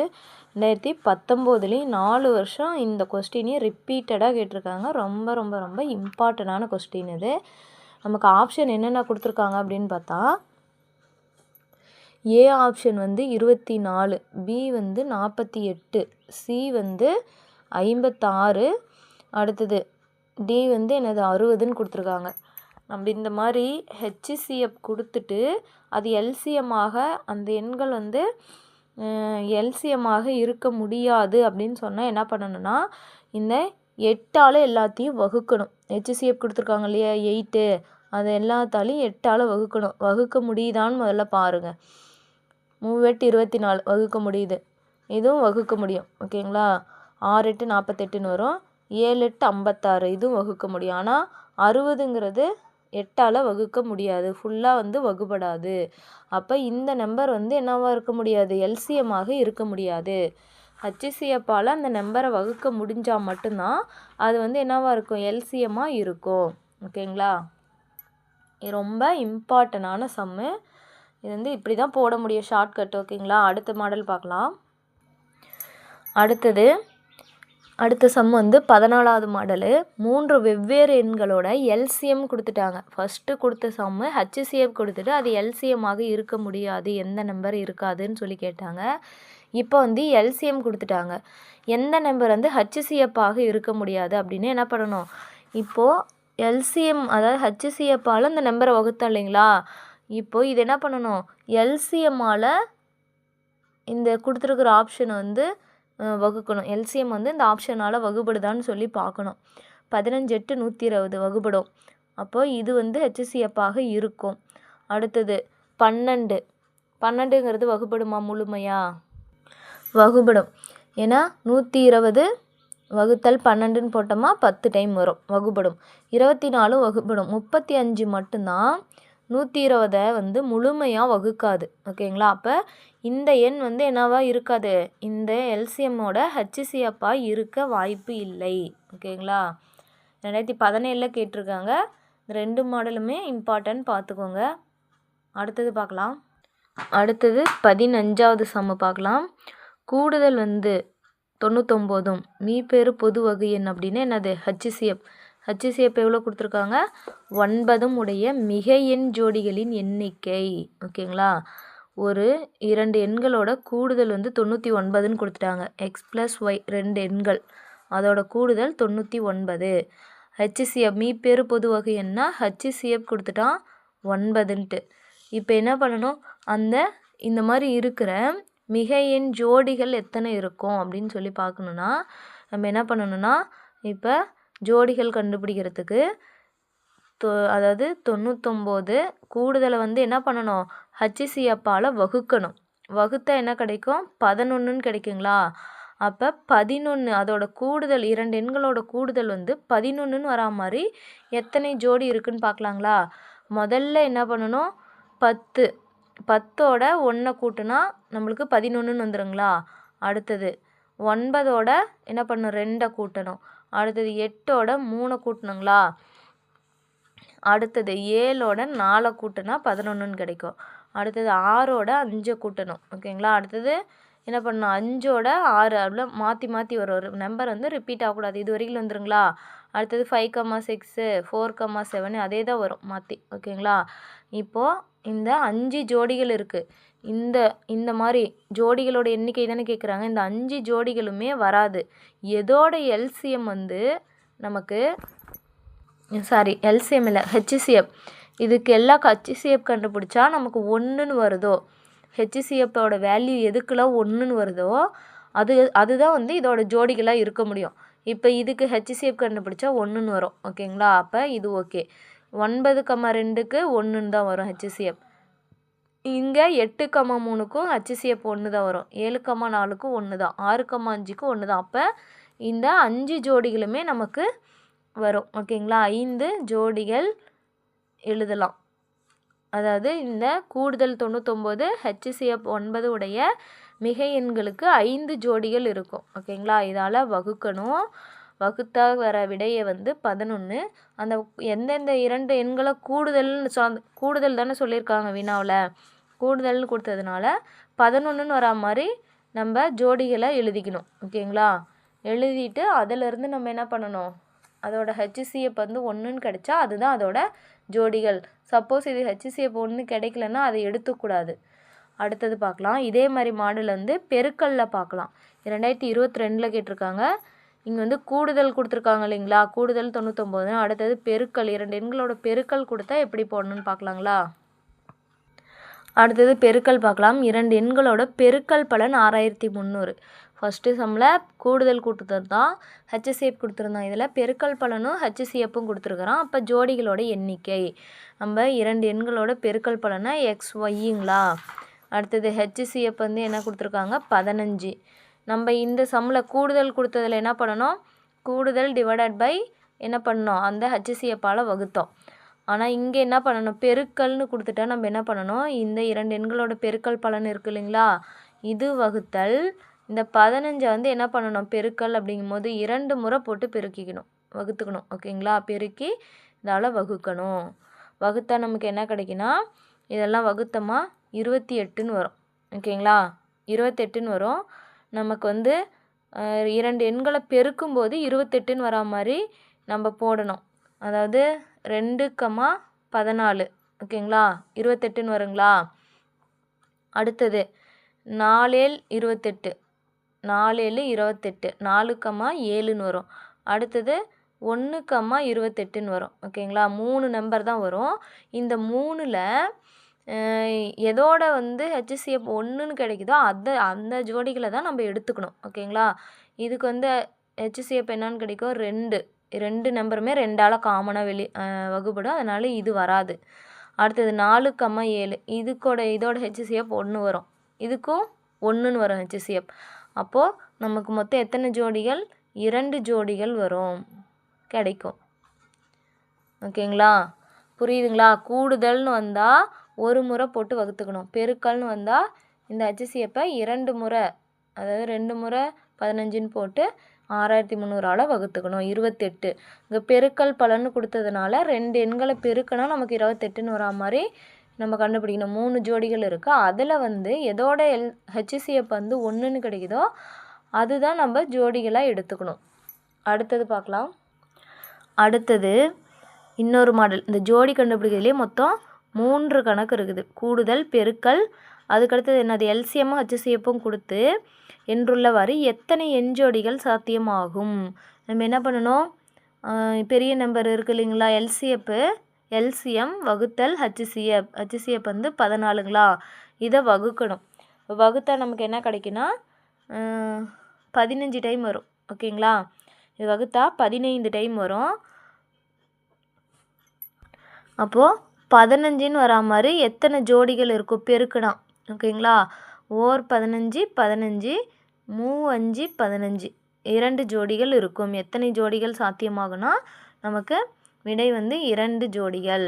2019 4 வருஷம் இந்த கொஸ்டினையும் ரிப்பீட்டடாக கேட்டிருக்காங்க. ரொம்ப ரொம்ப ரொம்ப இம்பார்ட்டண்டான கொஸ்டின் இது. நமக்கு ஆப்ஷன் என்னென்ன கொடுத்துருக்காங்க அப்படின்னு பார்த்தா, ஏ ஆப்ஷன் வந்து 24, பி வந்து 48, சி வந்து 56, அடுத்தது டி வந்து என்னது 60ன்னு கொடுத்துருக்காங்க. நம்ம இந்த மாதிரி ஹச்சிசிஎப் கொடுத்துட்டு அது எல்சிஎமாக அந்த எண்கள் வந்து எல்சிஎமாக இருக்க முடியாது அப்படின்னு சொன்னால் என்ன பண்ணணும்னா, இந்த 8ஆல் எல்லாத்தையும் வகுக்கணும். ஹச்சிசிஎப் கொடுத்துருக்காங்க இல்லையா 8, அதை எல்லாத்தாலையும் 8ஆல் வகுக்கணும். வகுக்க முடியுதான்னு முதல்ல பாருங்கள். 3 8 24 வகுக்க முடியுது, இதுவும் வகுக்க முடியும். ஓகேங்களா? 6 8 48ன்னு வரும், 7 8 56, இதுவும் வகுக்க முடியும். ஆனால் 60ங்கிறது 8ஆல் வகுக்க முடியாது, ஃபுல்லாக வந்து வகுப்படாது. அப்போ இந்த நம்பர் வந்து என்னவாக இருக்க முடியாது? எல்சிஎமாக இருக்க முடியாது. ஹச்சிசிஎப்பால் அந்த நம்பரை வகுக்க முடிஞ்சால் மட்டும்தான் அது வந்து என்னவாக இருக்கும்? எல்சிஎமாக இருக்கும். ஓகேங்களா? இது ரொம்ப இம்பார்ட்டண்டான சம்மு. இது வந்து இப்படி தான் போட முடியும் ஷார்ட்கட். ஓகேங்களா? அடுத்த மாடல் பார்க்கலாம். அடுத்த சம் வந்து 14வது மாடலு. 3 வெவ்வேறு எண்களோட எல்சிஎம் கொடுத்துட்டாங்க. ஃபஸ்ட்டு கொடுத்த சம்மு ஹச்சிசிஎப் கொடுத்துட்டு அது எல்சிஎமாக இருக்க முடியாது, எந்த நம்பர் இருக்காதுன்னு சொல்லி கேட்டாங்க. இப்போ வந்து எல்சிஎம் கொடுத்துட்டாங்க, எந்த நம்பர் வந்து ஹச்சிசிஎப்பாக இருக்க முடியாது அப்படின்னு என்ன பண்ணணும்? இப்போது எல்சிஎம் அதாவது ஹச்சிசிஎப்பால் அந்த நம்பரை வகுத்தோம் இல்லைங்களா, இப்போது இது என்ன பண்ணணும்? எல்சிஎம்மால் இந்த கொடுத்துருக்குற ஆப்ஷனை வந்து வகுக்கணும். எல்சிஎம் வந்து இந்த ஆப்ஷனால் வகுப்படுதான்னு சொல்லி பார்க்கணும். 15 8 120 வகுப்படும். அப்போது இது வந்து ஹச்சிசிஎப்பாக இருக்கும். அடுத்தது 12, 12ங்கிறது வகுப்படுமா? முழுமையா வகுப்படும். ஏன்னா 120 வகுத்தல் 12ன்னு போட்டோமா 10 டைம் வரும், வகுப்படும். 24 வகுப்படும். 35 மட்டும்தான் 120 வந்து முழுமையாக வகுக்காது. ஓகேங்களா? அப்போ இந்த எண் வந்து என்னவா இருக்காது, இந்த எல்சிஎம்மோட ஹச்சிசிஎஃப்பாக இருக்க வாய்ப்பு இல்லை. ஓகேங்களா? 2017 கேட்டிருக்காங்க. 2 மாடலுமே இம்பார்ட்டன்ட் பார்த்துக்கோங்க. அடுத்தது பார்க்கலாம். அடுத்தது 15வது சம்மு பார்க்கலாம். கூடுதல் வந்து 99 மீப்பெரு பொது வகு எண் அப்படின்னு என்னது, ஹச்சிசிஎஃப். ஹச்சிசிஎஃப் எவ்வளோ கொடுத்துருக்காங்க, 9 உடைய மிக எண் ஜோடிகளின் எண்ணிக்கை. ஓகேங்களா? ஒரு 2 எண்களோட கூடுதல் வந்து 99ன்னு கொடுத்துட்டாங்க. எக்ஸ் ப்ளஸ் ஒய் 2 எண்கள், அதோட கூடுதல் 99. ஹச்சிசிஎஃப் மீப்பெரு பொது வகு எண்ணா ஹச்சிசிஎஃப் கொடுத்துட்டான் 9ன்ட்டு. இப்போ என்ன பண்ணணும், இந்த மாதிரி இருக்கிற மிக எண் ஜோடிகள் எத்தனை இருக்கும் அப்படின்னு சொல்லி பார்க்கணுன்னா நம்ம என்ன பண்ணணும்னா, இப்போ ஜோடிகள் கண்டுபிடிக்கிறதுக்கு அதாவது 99 கூடுதலை வந்து என்ன பண்ணணும், ஹச்சிசிஎஃப்பால் வகுக்கணும். வகுத்தா என்ன கிடைக்கும், 11ன்னு கிடைக்குங்களா? அப்போ 11 அதோட கூடுதல், 2 எண்களோட கூடுதல் வந்து 11ன்னு வரா மாதிரி எத்தனை ஜோடி இருக்குன்னு பார்க்கலாங்களா? முதல்ல என்ன பண்ணணும், 10 10ஓட 1 கூட்டினா நம்மளுக்கு 11ன்னு வந்துடுங்களா? அடுத்தது 9ஓட என்ன பண்ணணும், 2 கூட்டணும். அடுத்தது 8ஓட 3 கூட்டணுங்களா? அடுத்தது 7ஓட 4 கூட்டினா 11ன்னு கிடைக்கும். அடுத்தது 6ஓட 5 கூட்டணும். ஓகேங்களா? அடுத்தது என்ன பண்ணணும், 5ஓட 6 அவ்வளோ மாற்றி மாற்றி ஒரு நம்பர் வந்து ரிப்பீட் ஆகக்கூடாது. இது வரைக்கும் வந்துருங்களா? அடுத்தது 5,6 4,7 அதே தான் வரும் மாற்றி. ஓகேங்களா? இப்போது இந்த 5 ஜோடிகள் இருக்குது. இந்த மாதிரி ஜோடிகளோட எண்ணிக்கை தானே கேட்குறாங்க. இந்த 5 ஜோடிகளுமே வராது. எதோட எல்சிஎம் வந்து நமக்கு எல்சிஎம் இல்லை, ஹச்சிசிஎஃப். இதுக்கு எல்லா ஹச்சிசிஎஃப் கண்டுபிடிச்சா நமக்கு 1ன்னு வருதோ, ஹச்சிசிஎஃப்போட வேல்யூ எதுக்கெல்லாம் 1ன்னு வருதோ அதுதான் வந்து இதோட ஜோடிகளாக இருக்க முடியும். இப்போ இதுக்கு ஹச்சிசிஎஃப் கண்டுபிடிச்சா 1ன்னு வரும். ஓகேங்களா? அப்போ இது ஓகே. 9,2க்கு 1ன்னு தான் வரும் ஹச்சிசிஎஃப். இங்கே 8,3க்கும் ஹச்சிசிஎஃப் 1 தான் வரும். 7,4க்கும் 1 தான். 6,5க்கும் 1 தான். அப்போ இந்த 5 ஜோடிகளுமே நமக்கு வரும். ஓகேங்களா? 5 ஜோடிகள் எழுதலாம். அதாவது இந்த கூடுதல் 99 ஹச்சிசிஎஃப் 9 உடைய மிக எண்களுக்கு 5 ஜோடிகள் இருக்கும். ஓகேங்களா? இதால் வகுக்கணும். வகுத்தா வர விடையை வந்து 11. அந்த எந்தெந்த 2 எண்களை கூடுதல் தானே சொல்லியிருக்காங்க வினாவில். கூடுதல்னு கொடுத்ததுனால 11ன்னு வரா மாதிரி நம்ம ஜோடிகளை எழுதிக்கணும். ஓகேங்களா? எழுதிட்டு அதிலிருந்து நம்ம என்ன பண்ணணும், அதோட ஹச்சிசிஎஃப் வந்து 1ன்னு கிடைச்சா அதுதான் அதோட ஜோடிகள். சப்போஸ் இது ஹச்சிசிஎஃப் 1 கிடைக்கலன்னா அதை எடுத்துக்கூடாது. அடுத்தது பார்க்கலாம். இதே மாதிரி மாடல் வந்து பெருக்கல்ல பார்க்கலாம். 2022 கேட்டிருக்காங்க. இங்கே வந்து கூடுதல் கொடுத்துருக்காங்க இல்லைங்களா? கூடுதல் 99. அடுத்தது பெருக்கல், 2 எண்களோட பெருக்கல் கொடுத்தா எப்படி போடணும்னு பார்க்கலாங்களா? அடுத்தது பெருக்கல் பார்க்கலாம். 2 எண்களோட பெருக்கல் பலன் 6300. ஃபஸ்ட்டு சம்மில் கூடுதல் கொடுத்துருந்தான் தான், ஹச்சிசிஎஃப் கொடுத்துருந்தான். இதில் பெருக்கல் பலனும் ஹச்சிசிஎஃப்பும் கொடுத்துருக்குறான். அப்போ ஜோடிகளோட எண்ணிக்கை நம்ம 2 எண்களோட பெருக்கல் பலனை XYங்களா? அடுத்தது ஹச்சிசிஎஃப் வந்து என்ன கொடுத்துருக்காங்க, 15. நம்ம இந்த சம்மில் கூடுதல் கொடுத்ததில் என்ன பண்ணணும், கூடுதல் டிவைடட் பை என்ன பண்ணணும், அந்த ஹச்சிசிஎஃப்பால் வகுத்தோம். ஆனால் இங்கே என்ன பண்ணணும், பெருக்கல்னு கொடுத்துட்டா நம்ம என்ன பண்ணணும், இந்த 2 எண்களோட பெருக்கல் பலன் இருக்குது இல்லைங்களா, இது வகுத்தல் இந்த 15 வந்து என்ன பண்ணணும், பெருக்கல் அப்படிங்கும்போது 2 முறை போட்டு பெருக்கிக்கணும், வகுத்துக்கணும். ஓகேங்களா? பெருக்கி இதால் வகுக்கணும். வகுத்தா நமக்கு என்ன கிடைக்குன்னா, இதெல்லாம் வகுத்தமா 28ன்னு வரும். ஓகேங்களா? 28ன்னு வரும். நமக்கு வந்து 2 எண்களை பெருக்கும்போது 28ன்னு வரா மாதிரி நம்ம போடணும். அதாவது 2,14. ஓகேங்களா? 28ன்னு வருங்களா? அடுத்தது 4 28, 4 28, 4,7ன்னு வரும். அடுத்தது 1,28ன்னு வரும். ஓகேங்களா? 3 நம்பர் தான் வரும். இந்த 3ல் எதோட வந்து ஹச்சிசிஎஃப் 1ன்னு கிடைக்குதோ அந்த ஜோடிகளை தான் நம்ம எடுத்துக்கணும். ஓகேங்களா? இதுக்கு வந்து ஹச்சிசிஎஃப் என்னன்னு கிடைக்கும், 2 நம்பருமே 2ஆல் காமனாக வகுப்படும். அதனால் இது வராது. அடுத்தது 4,7, இதோட ஹச்சிசிஎஃப் 1 வரும். இதுக்கும் 1ன்னு வரும் ஹச்சிசிஎஃப். அப்போது நமக்கு மொத்தம் எத்தனை ஜோடிகள், 2 ஜோடிகள் வரும் கிடைக்கும். ஓகேங்களா? புரியுதுங்களா? கூடுதல்னு வந்தால் ஒரு முறை போட்டு வகுத்துக்கணும். பெருக்கல்னு வந்தால் இந்த HCFஐ 2 முறை, அதாவது 2 முறை 15ன்னு போட்டு 6300ஆல் வகுத்துக்கணும். 28. இங்கே பெருக்கல் பலன்னு கொடுத்ததுனால 2 எண்களை பெருக்கினா நமக்கு 28ன்னு வரா மாதிரி நம்ம கண்டுபிடிக்கணும். 3 ஜோடிகள் இருக்குது. அதில் வந்து எதோட HCF வந்து 1ன்னு கிடைக்குதோ அதுதான் நம்ம ஜோடிகளாக எடுத்துக்கணும். அடுத்தது பார்க்கலாம். அடுத்தது இன்னொரு மாடல். இந்த ஜோடி கண்டுபிடிக்கிறதுலேயே மொத்தம் 3 கணக்கு இருக்குது. கூடுதல், பெருக்கல், அதுக்கடுத்தது என்னது எல்சிஎம்மும் HCFும் கொடுத்து என்றுள்ளவாறு எத்தனை எண் ஜோடிகள் சாத்தியமாகும். நம்ம என்ன பண்ணணும், பெரிய நம்பர் இருக்குது இல்லைங்களா, எல்சிஎம் வகுத்தல் HCF வந்து 14ங்களா, இதை வகுக்கணும். வகுத்தா நமக்கு என்ன கிடைக்குன்னா 15 டைம் வரும். ஓகேங்களா, இது வகுத்தா 15 டைம் வரும். அப்போது 15ன்னு வரா மாதிரி எத்தனை ஜோடிகள் இருக்கும் பெருக்குனா. ஓகேங்களா, ஓர் 15 15 5 15 2 ஜோடிகள் இருக்கும். எத்தனை ஜோடிகள் சாத்தியமாகும்னா நமக்கு விடை வந்து 2 ஜோடிகள்.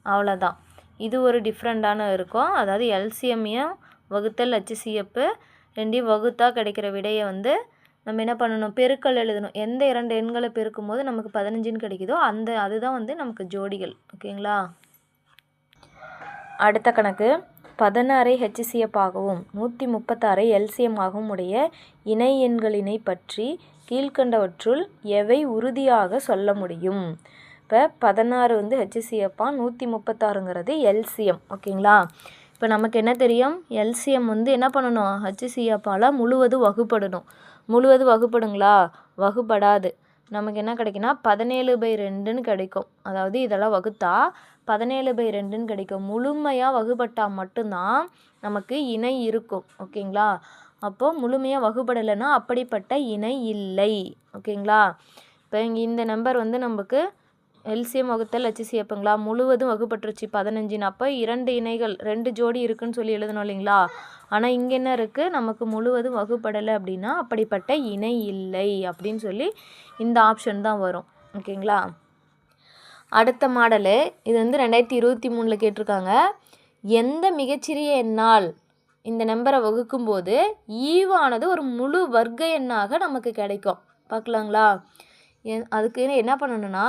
அவ்வளோதான். இது ஒரு டிஃப்ரெண்ட்டான இருக்கும். அதாவது எல்சிஎம்மையும் வகுத்தல் HCF ரெண்டையும் வகுத்தா கிடைக்கிற விடையை வந்து நம்ம என்ன பண்ணணும், பெருக்கல் எழுதணும். எந்த 2 எண்களை பெருக்கும் போது நமக்கு 15ன்னு கிடைக்குதோ அதுதான் வந்து நமக்கு ஜோடிகள். ஓகேங்களா. அடுத்த கணக்கு. 16ஐ HCF ஆகவும் 136ஐ LCM ஆகவும் உடைய இணை எண்களினை பற்றி கீழ்கண்டவற்றுள் எவை உறுதியாக சொல்ல முடியும். இப்போ 16 வந்து HCF, 136ங்கிறது LCM. ஓகேங்களா. இப்போ நமக்கு என்ன தெரியும், LCM வந்து என்ன பண்ணணும், HCFால் முழுவதும் வகுப்படணும். முழுவதும் வகுப்படுங்களா, வகுப்படாது. நமக்கு என்ன கிடைக்குன்னா 17/2ன்னு கிடைக்கும். அதாவது இதெல்லாம் வகுத்தா 17/2ன்னு கிடைக்கும். முழுமையாக வகுப்பட்டால் மட்டும்தான் நமக்கு இணை இருக்கும். ஓகேங்களா. அப்போது முழுமையாக வகுப்படலைன்னா அப்படிப்பட்ட இணை இல்லை. ஓகேங்களா. இப்போ இங்கே இந்த நம்பர் வந்து நமக்கு எல்சிஎம் வகுத்தல் HCFங்களா, முழுவதும் வகுப்பட்டுருச்சு 15ன்னு. அப்போ 2 இணைகள் 2 ஜோடி இருக்குதுன்னு சொல்லி எழுதணும் இல்லைங்களா. ஆனால் இங்கே என்ன இருக்குது, நமக்கு முழுவதும் வகுப்படலை அப்படின்னா அப்படிப்பட்ட இணை இல்லை அப்படின்னு சொல்லி இந்த ஆப்ஷன் தான் வரும். ஓகேங்களா. அடுத்த மாடலு, இது வந்து 2023 கேட்டிருக்காங்க. எந்த மிகச்சிறிய எண்ணால் இந்த நம்பரை வகுக்கும்போது ஈவானது ஒரு முழு வர்க்க எண்ணாக நமக்கு கிடைக்கும். பார்க்கலாங்களா. அதுக்கு என்ன பண்ணணும்னா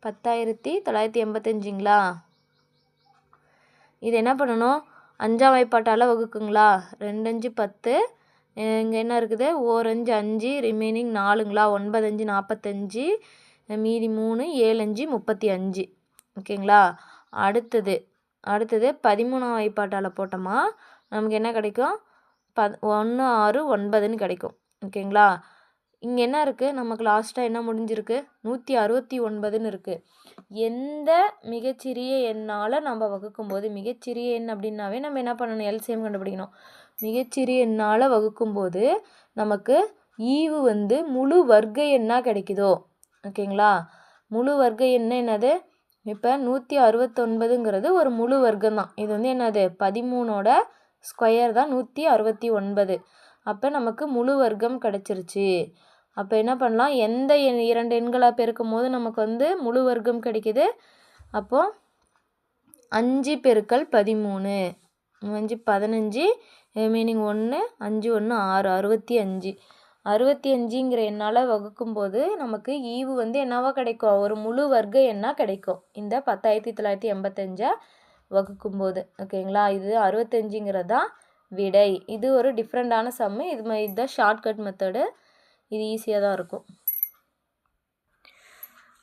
10,985ங்களா, இது என்ன பண்ணணும், 5ஆம் வாய்ப்பாட்டால் வகுக்குங்களா. 2 5 10, இங்கே என்ன இருக்குது, ஓர் 5 5, ரிமைனிங் 4ங்களா, 9 5 45, மீதி 3, 7 5 35. ஓகேங்களா. அடுத்தது 13ஆம் வாய்ப்பாட்டால் போட்டோமா நமக்கு என்ன கிடைக்கும், 1 6 9ன்னு கிடைக்கும். ஓகேங்களா. இங்கே என்ன இருக்குது, நமக்கு லாஸ்ட்டாக என்ன முடிஞ்சிருக்கு, 169ன்னு இருக்குது. எந்த மிகச்சிறிய எண்ணால் நம்ம வகுக்கும்போது, மிகச்சிறிய எண் அப்படின்னாவே நம்ம என்ன பண்ணணும், எல்சிஎம் கண்டுபிடிக்கணும். மிகச்சிறிய எண்ணால் வகுக்கும்போது நமக்கு ஈவு வந்து முழு வர்க்க எண்ணாக கிடைக்குதோ. ஓகேங்களா. முழு வர்க்க எண் என்னது, இப்போ 169ங்கிறது ஒரு முழு வர்க்கம் தான். இது வந்து என்னது, 13ஓட ஸ்கொயர் தான் 169. அப்போ நமக்கு முழு வர்க்கம் கிடச்சிருச்சு. அப்போ என்ன பண்ணலாம், எந்த 2 எண்களாக பெருக்கும் போது நமக்கு வந்து முழு வர்க்கம் கிடைக்கிது. அப்போது 5 × 13, 5 15, மீனிங் 1 5 1 6 65. 65ங்கிற எண்ணால் வகுக்கும்போது நமக்கு ஈவு வந்து என்னவா கிடைக்கும், ஒரு முழு வர்க்க எண்ணாக கிடைக்கும் இந்த 10,985 வகுக்கும்போது. ஓகேங்களா. இது 65ங்கிறது தான் விடை. இது ஒரு டிஃப்ரெண்ட்டான சம்மு. இதுதான் ஷார்ட்கட் மெத்தடு. இது ஈஸியாக தான் இருக்கும்.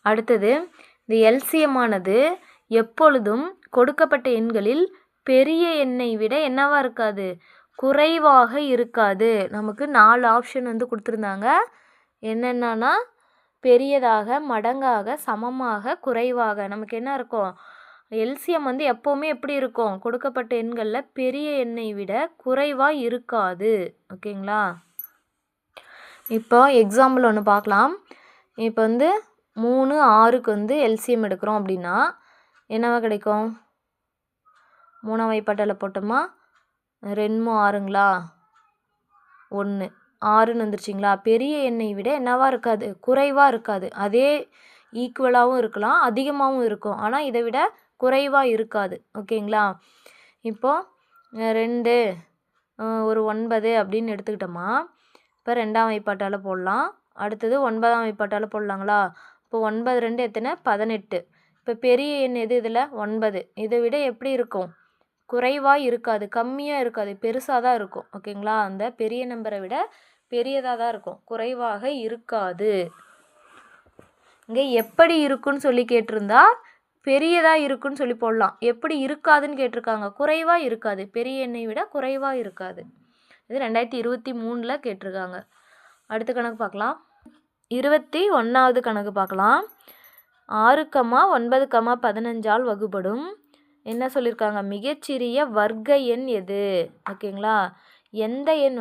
அடுத்தது, இந்த எல்சிஎம்மானது எப்பொழுதும் கொடுக்கப்பட்ட எண்களில் பெரிய எண்ணை விட என்னவா இருக்காது, குறைவாக இருக்காது. நமக்கு 4 ஆப்ஷன் வந்து கொடுத்துருந்தாங்க. என்னென்னா பெரியதாக, மடங்காக, சமமாக, குறைவாக. நமக்கு என்ன இருக்கும், எல்சிஎம் வந்து எப்போவுமே எப்படி இருக்கும், கொடுக்கப்பட்ட எண்களில் பெரிய எண்ணை விட குறைவாக இருக்காது. ஓகேங்களா. இப்போ எக்ஸாம்பிள் ஒன்று பார்க்கலாம். இப்போ வந்து 3 6க்கு வந்து எல்சிஎம் எடுக்கிறோம் அப்படின்னா என்னவா கிடைக்கும், 3ஆம் வாய்ப்பாட்டால் போட்டோமா 2 6ங்களா 1, 6ன்னு வந்துருச்சிங்களா. பெரிய எண்ணை விட என்னவா இருக்காது, குறைவாக இருக்காது. அதே ஈக்குவலாகவும் இருக்கலாம், அதிகமாகவும் இருக்கும். ஆனால் இதை விட குறைவாக இருக்காது. ஓகேங்களா. இப்போது 2 ஒரு 9 அப்படின்னு எடுத்துக்கிட்டோமா, இப்போ 2ஆம் வாய்ப்பாட்டால் போடலாம். அடுத்தது 9ஆம் வாய்ப்பாட்டால் போடலாங்களா. இப்போ 9 2 எத்தனை 18. இப்போ பெரிய எண் எது இதில் 9. இதை விட எப்படி இருக்கும், குறைவாக இருக்காது, கம்மியாக இருக்காது, பெருசாக தான் இருக்கும். ஓகேங்களா. அந்த பெரிய நம்பரை விட பெரியதாக தான் இருக்கும், குறைவாக இருக்காது. இங்கே எப்படி இருக்குன்னு சொல்லி கேட்டிருந்தா பெரியதாக இருக்குன்னு சொல்லி போடலாம். எப்படி இருக்காதுன்னு கேட்டிருக்காங்க, குறைவாக இருக்காது, பெரிய எண்ணை விட குறைவாக இருக்காது. இது 2023 கேட்டிருக்காங்க. அடுத்த கணக்கு பார்க்கலாம். 21வது கணக்கு பார்க்கலாம். 6, 9, 15 வகுப்படும் என்ன சொல்லியிருக்காங்க, மிகச்சிறிய வர்க்க எண் எது. ஓகேங்களா. எந்த எண்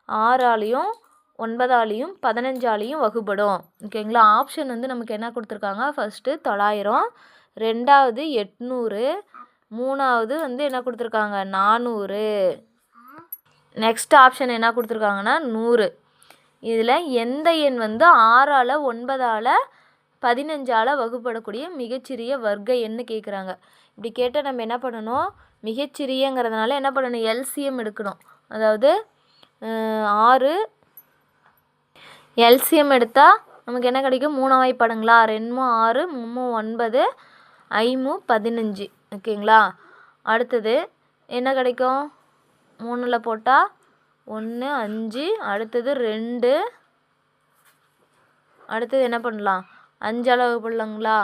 6ஆலையும் 9ஆலையும் 15ஆலையும் வகுப்படும். ஓகேங்களா. ஆப்ஷன் நமக்கு என்ன கொடுத்துருக்காங்க, ஃபஸ்ட்டு 900, 2வது 800, 3வது என்ன கொடுத்துருக்காங்க 400, நெக்ஸ்ட் ஆப்ஷன் என்ன கொடுத்துருக்காங்கன்னா 100. இதில் எந்த எண் 6ஆல் 9ஆல் 15ஆல் வகுப்படக்கூடிய மிகச்சிறிய வர்க்க எண்ணு கேட்குறாங்க. இப்படி கேட்டால் நம்ம என்ன பண்ணணும், மிகச்சிறியங்கிறதுனால என்ன பண்ணணும், எல்சிஎம் எடுக்கணும். அதாவது 6 எல்சிஎம் எடுத்தால் நமக்கு என்ன கிடைக்கும், 3ஆம் வாய்ப்பாடுங்களா. 2 6, 3 9, 5 15. ஓகேங்களா. அடுத்தது என்ன கிடைக்கும், 3ல் போட்டால் 1 5, அடுத்தது 2, அடுத்தது என்ன பண்ணலாம் 5ஆல் வகுப்படலாங்களா.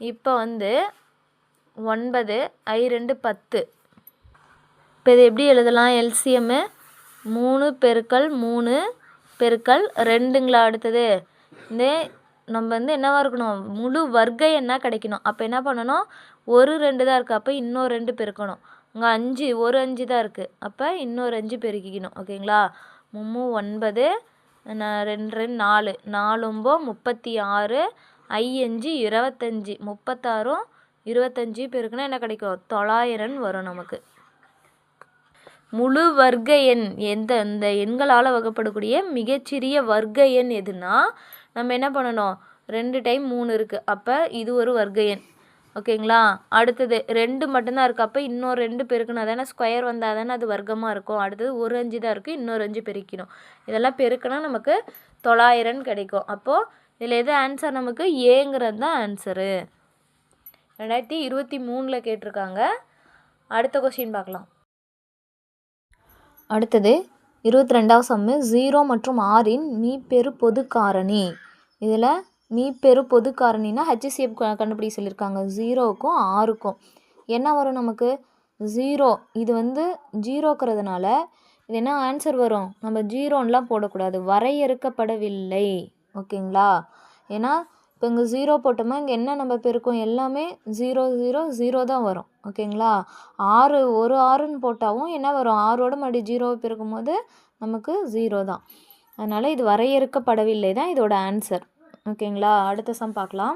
இப்போ 9 I 2 10. இப்போ இது எப்படி எழுதலாம், எல்சிஎம்மு 3 × 3 × 2ங்களா. அடுத்தது இந்த நம்ம என்னவாக இருக்கணும், முழு வர்க்க எண்ணாக கிடைக்கணும். அப்போ என்ன பண்ணணும், ஒரு 2 தான் இருக்குது, அப்போ இன்னொரு 2 பெருக்கணும். இங்கே 5, ஒரு 5 தான் இருக்குது, அப்போ இன்னொரு 5 பெருக்கிக்கணும். ஓகேங்களா. 3 9, 2 4, 4 9 36, I 5 25, 36 25 பெருக்குனா என்ன கிடைக்கும், 900 வரும் நமக்கு. முழு வர்க்க எண் இந்த எண்களால் வகுப்படக்கூடிய மிகச்சிறிய வர்க்க எண் எதுனா நம்ம என்ன பண்ணணும், 2 டைம் 3 இருக்குது, அப்போ இது ஒரு வர்க்க எண். ஓகேங்களா. அடுத்தது 2 மட்டும்தான் இருக்குது, அப்போ இன்னொரு 2 பெருக்கணும். அதானே ஸ்கொயர் வந்தால் தானே அது வர்க்கமாக இருக்கும். அடுத்தது ஒரு 5 தான் இருக்குது, இன்னொரு 5 பெருக்கணும். இதெல்லாம் பெருக்கினா நமக்கு 900 கிடைக்கும். அப்போது இதில் எது ஆன்சர், நமக்கு ஏங்கிறது தான் ஆன்சரு. 2023 கேட்டிருக்காங்க. அடுத்த கொஸ்டின் பார்க்கலாம். அடுத்தது 22வது சம்மு, 0 மற்றும் 6ன் மீப்பெரு பொது காரணி. இதில் மீப்பெரு பொது காரணினா HCF கண்டுபிடி சொல்லியிருக்காங்க. 0க்கும் 6க்கும் என்ன வரும் நமக்கு, 0. இது 0ங்கிறதுனால இது என்ன ஆன்சர் வரும், நம்ம 0ன்னுலாம் போடக்கூடாது, வரையறுக்கப்படவில்லை. ஓகேங்களா. ஏன்னா இப்போ இங்கே 0 போட்டோமா, இங்கே என்ன நம்ம பெருக்கும், எல்லாமே 0 0 0 தான் வரும். ஓகேங்களா. 6 ஒரு 6ன்னு போட்டாவும் என்ன வரும், 6ஓட மறுபடியும் 0 பெருக்கும் போது நமக்கு 0 தான். அதனால் இது வரையறுக்கப்படவில்லை தான் இதோட ஆன்சர். ஓகேங்களா. அடுத்த சம் பார்க்கலாம்.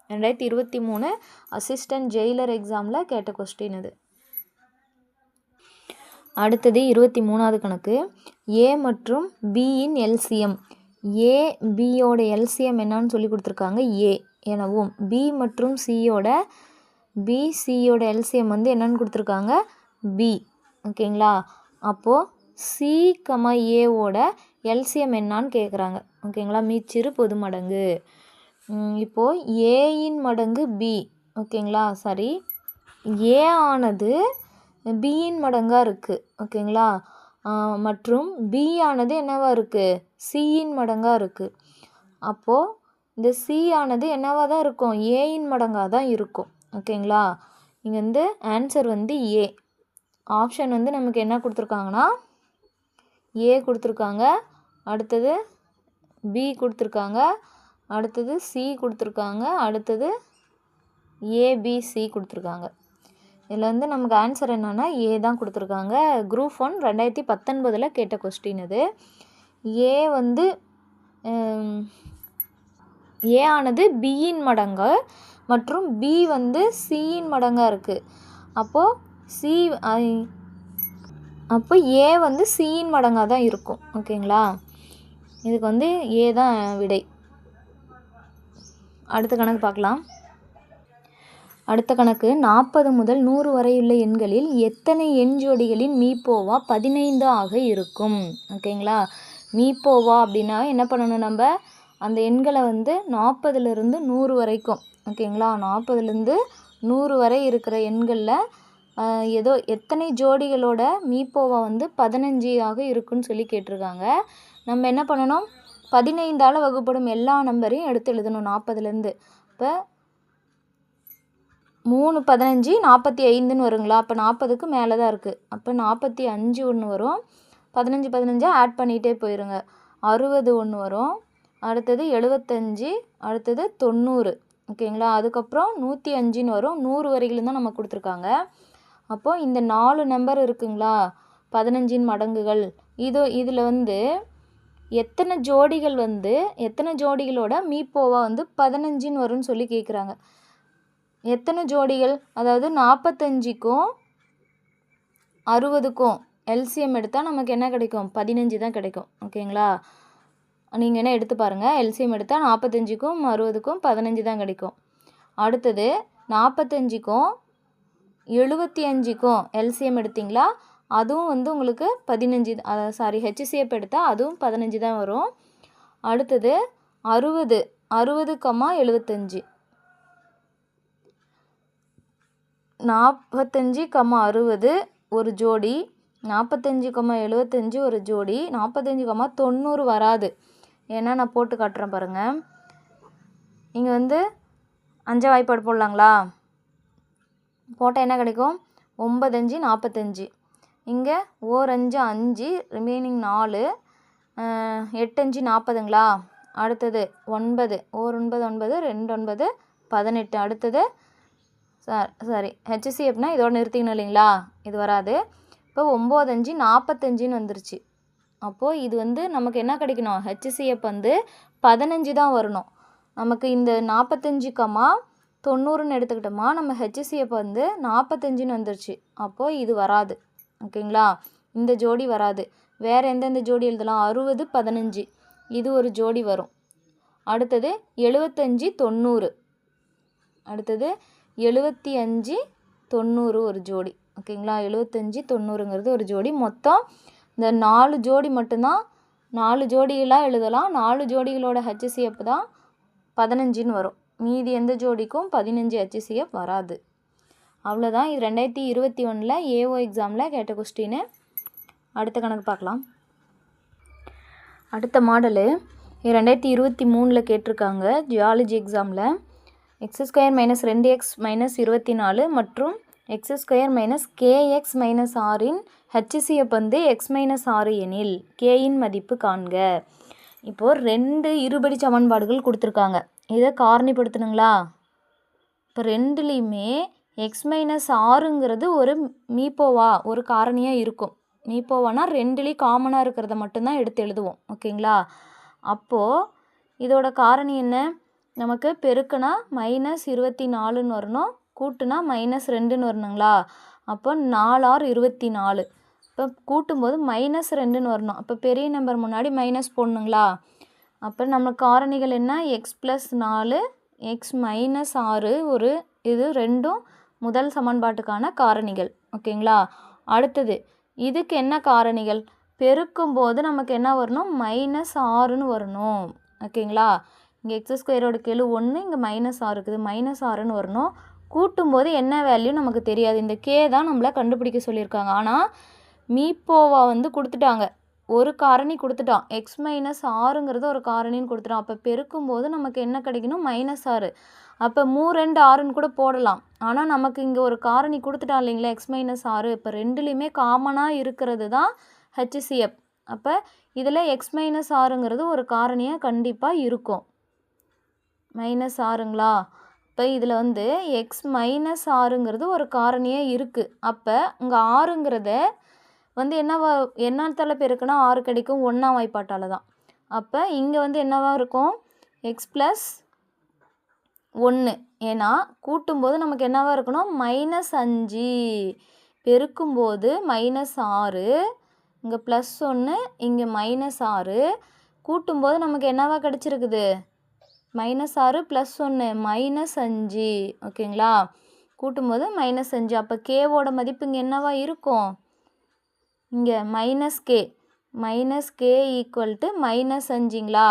2023 அசிஸ்டன்ட் ஜெயிலர் எக்ஸாமில் கேட்ட கொஸ்டின் இது. அடுத்தது 23வது கணக்கு, ஏ மற்றும் பியின் எல்சிஎம். ஏ பியோட எல்சிஎம் என்னன்னு சொல்லி கொடுத்துருக்காங்க, ஏ எனவும் பி மற்றும் சியோட எல்சிஎம் என்னன்னு கொடுத்துருக்காங்க, பி. ஓகேங்களா. அப்போது சி ஏவோட எல்சிஎம் என்னான்னு கேட்குறாங்க. ஓகேங்களா. மீச்சிறு பொது மடங்கு. இப்போது ஏயின் மடங்கு பி. ஓகேங்களா. சரி, ஏ ஆனது பியின் மடங்காக இருக்குது. ஓகேங்களா. மற்றும் பி ஆனது என்னவாக இருக்குது, சியின் மடங்காக இருக்குது. அப்போது இந்த சி ஆனது என்னவாக தான் இருக்கும், ஏயின் மடங்காக தான் இருக்கும். ஓகேங்களா. இங்கே ஆன்சர் ஏ. ஆப்ஷன் நமக்கு என்ன கொடுத்துருக்காங்கன்னா, ஏ கொடுத்துருக்காங்க, அடுத்தது பி கொடுத்துருக்காங்க, அடுத்தது சி கொடுத்துருக்காங்க, அடுத்தது ஏபிசி கொடுத்துருக்காங்க. இதில் நமக்கு ஆன்சர் என்னன்னா ஏ தான் கொடுத்துருக்காங்க. குரூப் 1 2019 கேட்ட கொஸ்டின் இது. ஏ ஏ ஆனது பியின் மடங்கு மற்றும் பி சியின் மடங்காக இருக்குது. அப்போது அப்போ ஏ வந்து சியின் மடங்காக தான் இருக்கும். ஓகேங்களா? இதுக்கு வந்து ஏ தான் விடை. அடுத்த கணக்கு பார்க்கலாம். அடுத்த கணக்கு 40 முதல் 100 வரையுள்ள எண்களில் எத்தனை எண் ஜோடிகளின் மீப்போவா 15 ஆக இருக்கும்? ஓகேங்களா? மீப்போவா அப்படின்னா என்ன பண்ணணும், நம்ம அந்த எண்களை வந்து 40லேருந்து 100 வரைக்கும், ஓகேங்களா, 40லேருந்து 100 வரை இருக்கிற எண்களில் ஏதோ எத்தனை ஜோடிகளோட மீப்போவா வந்து 15 ஆக இருக்குன்னு சொல்லி கேட்டிருக்காங்க. நம்ம என்ன பண்ணணும், 15ஆல் வகுப்படும் எல்லா நம்பரையும் எடுத்து எழுதணும் 40லேருந்து. இப்போ 3 15 45ன்னு வருங்களா? அப்போ 40க்கு மேலே தான் இருக்குது. அப்போ 45 ஒன்று வரும். 15 15 ஆட் பண்ணிகிட்டே போயிருங்க. 60 ஒன்று வரும். அடுத்தது 75, அடுத்தது 90. ஓகேங்களா? அதுக்கப்புறம் 105ன்னு வரும். 100 வரையிலும் தான் நம்ம கொடுத்துருக்காங்க. அப்போது இந்த 4 நம்பர் இருக்குங்களா, 15இன் மடங்குகள், இதில் வந்து எத்தனை ஜோடிகள் வந்து எத்தனை ஜோடிகளோட மீப்போவா வந்து 15ன்னு வரும்னு சொல்லி கேட்குறாங்க. எத்தனை ஜோடிகள், அதாவது 45க்கும் 60க்கும் எல்சிஎம் எடுத்தால் நமக்கு என்ன கிடைக்கும், 15 தான் கிடைக்கும். ஓகேங்களா? நீங்கள் என்ன எடுத்து பாருங்கள். எல்சிஎம் எடுத்தால் 45க்கும் 60க்கும் 15 தான் கிடைக்கும். அடுத்தது 45க்கும் 75க்கும் எல்சிஎம் எடுத்திங்களா, அதுவும் வந்து உங்களுக்கு 15, ஹெச்சிசிஎஃப் எடுத்தால் அதுவும் 15 தான் வரும். அடுத்தது 60 60,75, 45, 60 ஒரு ஜோடி, 45,75 ஒரு ஜோடி, 45, 90 வராது. ஏன்னா நான் போட்டு காட்டுறேன் பாருங்கள். இங்கே வந்து 5 வாய்ப்பாடு போடலாங்களா? போட்டால் என்ன கிடைக்கும், 9 5 45. இங்கே 1 5 5, ரிமைனிங் 4, 8 5 40ங்களா? அடுத்தது 9, 1 9 9, 2 9 18. அடுத்தது ஹெச்சிசிஎஃப்னா இதோட நிறுத்திக்கணும் இல்லைங்களா, இது வராது. இப்போ 9 5 45ன்னு வந்துருச்சு. அப்போது இது வந்து நமக்கு என்ன கிடைக்கணும், ஹெச்சிசிஎஃப் வந்து 15 தான் வரணும். நமக்கு இந்த 45, 90ன்னு எடுத்துக்கிட்டோமா, நம்ம ஹெச்சிசிஎஃப் வந்து 45ன்னு வந்துருச்சு. அப்போது இது வராது. ஓகேங்களா? இந்த ஜோடி வராது. வேறு எந்தெந்த ஜோடி எழுதலாம், 60 15, இது ஒரு ஜோடி வரும். அடுத்தது 75 90, அடுத்தது 75 90 ஒரு ஜோடி. ஓகேங்களா? 75 90ங்கிறது ஒரு ஜோடி. மொத்தம் இந்த 4 ஜோடி மட்டும்தான், 4 ஜோடிகளாக எழுதலாம். 4 ஜோடிகளோட ஹெச்சிசிஎஃப் தான் 15ன்னு வரும். மீதி எந்த ஜோடிக்கும் 15 ஹெச்சிசிஎஃப் வராது. அவ்வளோதான். இது 2021 ஏஓ எக்ஸாமில் கேட்ட கொஸ்டின். அடுத்த கணக்கு பார்க்கலாம். அடுத்த மாடலு 2023 கேட்டிருக்காங்க ஜியாலஜி எக்ஸாமில். x² - 2x - 24 மற்றும் x² - kx - rன் ஹெச்சிசிஎஃப் வந்து x - 6 எனில் kயின் மதிப்பு காண்க. இப்போது 2 இருபடி சமன்பாடுகள் கொடுத்துருக்காங்க. இதை காரணிப்படுத்தணுங்களா? இப்போ ரெண்டுலேயுமே x - 6ங்கிறது ஒரு மீப்போவா, ஒரு காரணியாக இருக்கும். மீப்போவானா ரெண்டுலேயும் காமனாக இருக்கிறத மட்டும்தான் எடுத்து எழுதுவோம். ஓகேங்களா? அப்போது இதோட காரணி என்ன, நமக்கு பெருக்குனா -24ன்னு வரணும், கூட்டுனா -2ன்னு வரணுங்களா? அப்போ 4 6 24. இப்போ கூட்டும்போது -2ன்னு வரணும். அப்போ பெரிய நம்பர் முன்னாடி மைனஸ் போடணுங்களா? அப்போ நம்ம காரணிகள் என்ன, x + 4 x - 6 ஒரு இது ரெண்டும் முதல் சமன்பாட்டுக்கான காரணிகள். ஓகேங்களா? அடுத்தது இதுக்கு என்ன காரணிகள், பெருக்கும்போது நமக்கு என்ன வரணும், -6ன்னு வரணும். ஓகேங்களா? இங்கே x² கெழு 1, இங்கே -6 இருக்குது, -6ன்னு வரணும். கூட்டும்போது என்ன வேல்யூ நமக்கு தெரியாது. இந்த கே தான் நம்மளை கண்டுபிடிக்க சொல்லியிருக்காங்க. ஆனால் மீப்போவா வந்து கொடுத்துட்டாங்க, ஒரு காரணி கொடுத்துட்டான், x - 6ங்கிறது ஒரு காரணின்னு கொடுத்துட்டான். அப்போ பெருக்கும்போது நமக்கு என்ன கிடைக்கணும், -6. அப்போ 3 2 6ன்னு கூட போடலாம். ஆனால் நமக்கு இங்கே ஒரு காரணி கொடுத்துட்டான் இல்லைங்களா, x - 6. இப்போ ரெண்டுலேயுமே காமனாக இருக்கிறது தான் ஹெச்சிசிஎஃப். அப்போ இதில் x - 6ங்கிறது ஒரு காரணியாக கண்டிப்பாக இருக்கும். -6ங்களா? இப்போ இதில் வந்து x - 6ங்கிறது ஒரு காரணியாக இருக்குது. அப்போ இங்கே 6ங்கிறத வந்து என்னத்தால் பெருக்குனா 6 கிடைக்கும், 1ஆம் வாய்ப்பாட்டால் தான். அப்போ இங்கே வந்து என்னவா இருக்கும், x + 1. ஏன்னா கூட்டும்போது நமக்கு என்னவா இருக்கணும், -5. பெருக்கும்போது -6, இங்கே +1, இங்கே -6, கூட்டும்போது நமக்கு என்னவா கிடச்சிருக்குது? -6 +1 -5. ஓகேங்களா? கூட்டும்போது -5. அப்போ கேவோட மதிப்பு இங்கே என்னவா இருக்கும்? இங்கே -k ஈக்குவல் டு -5ங்களா?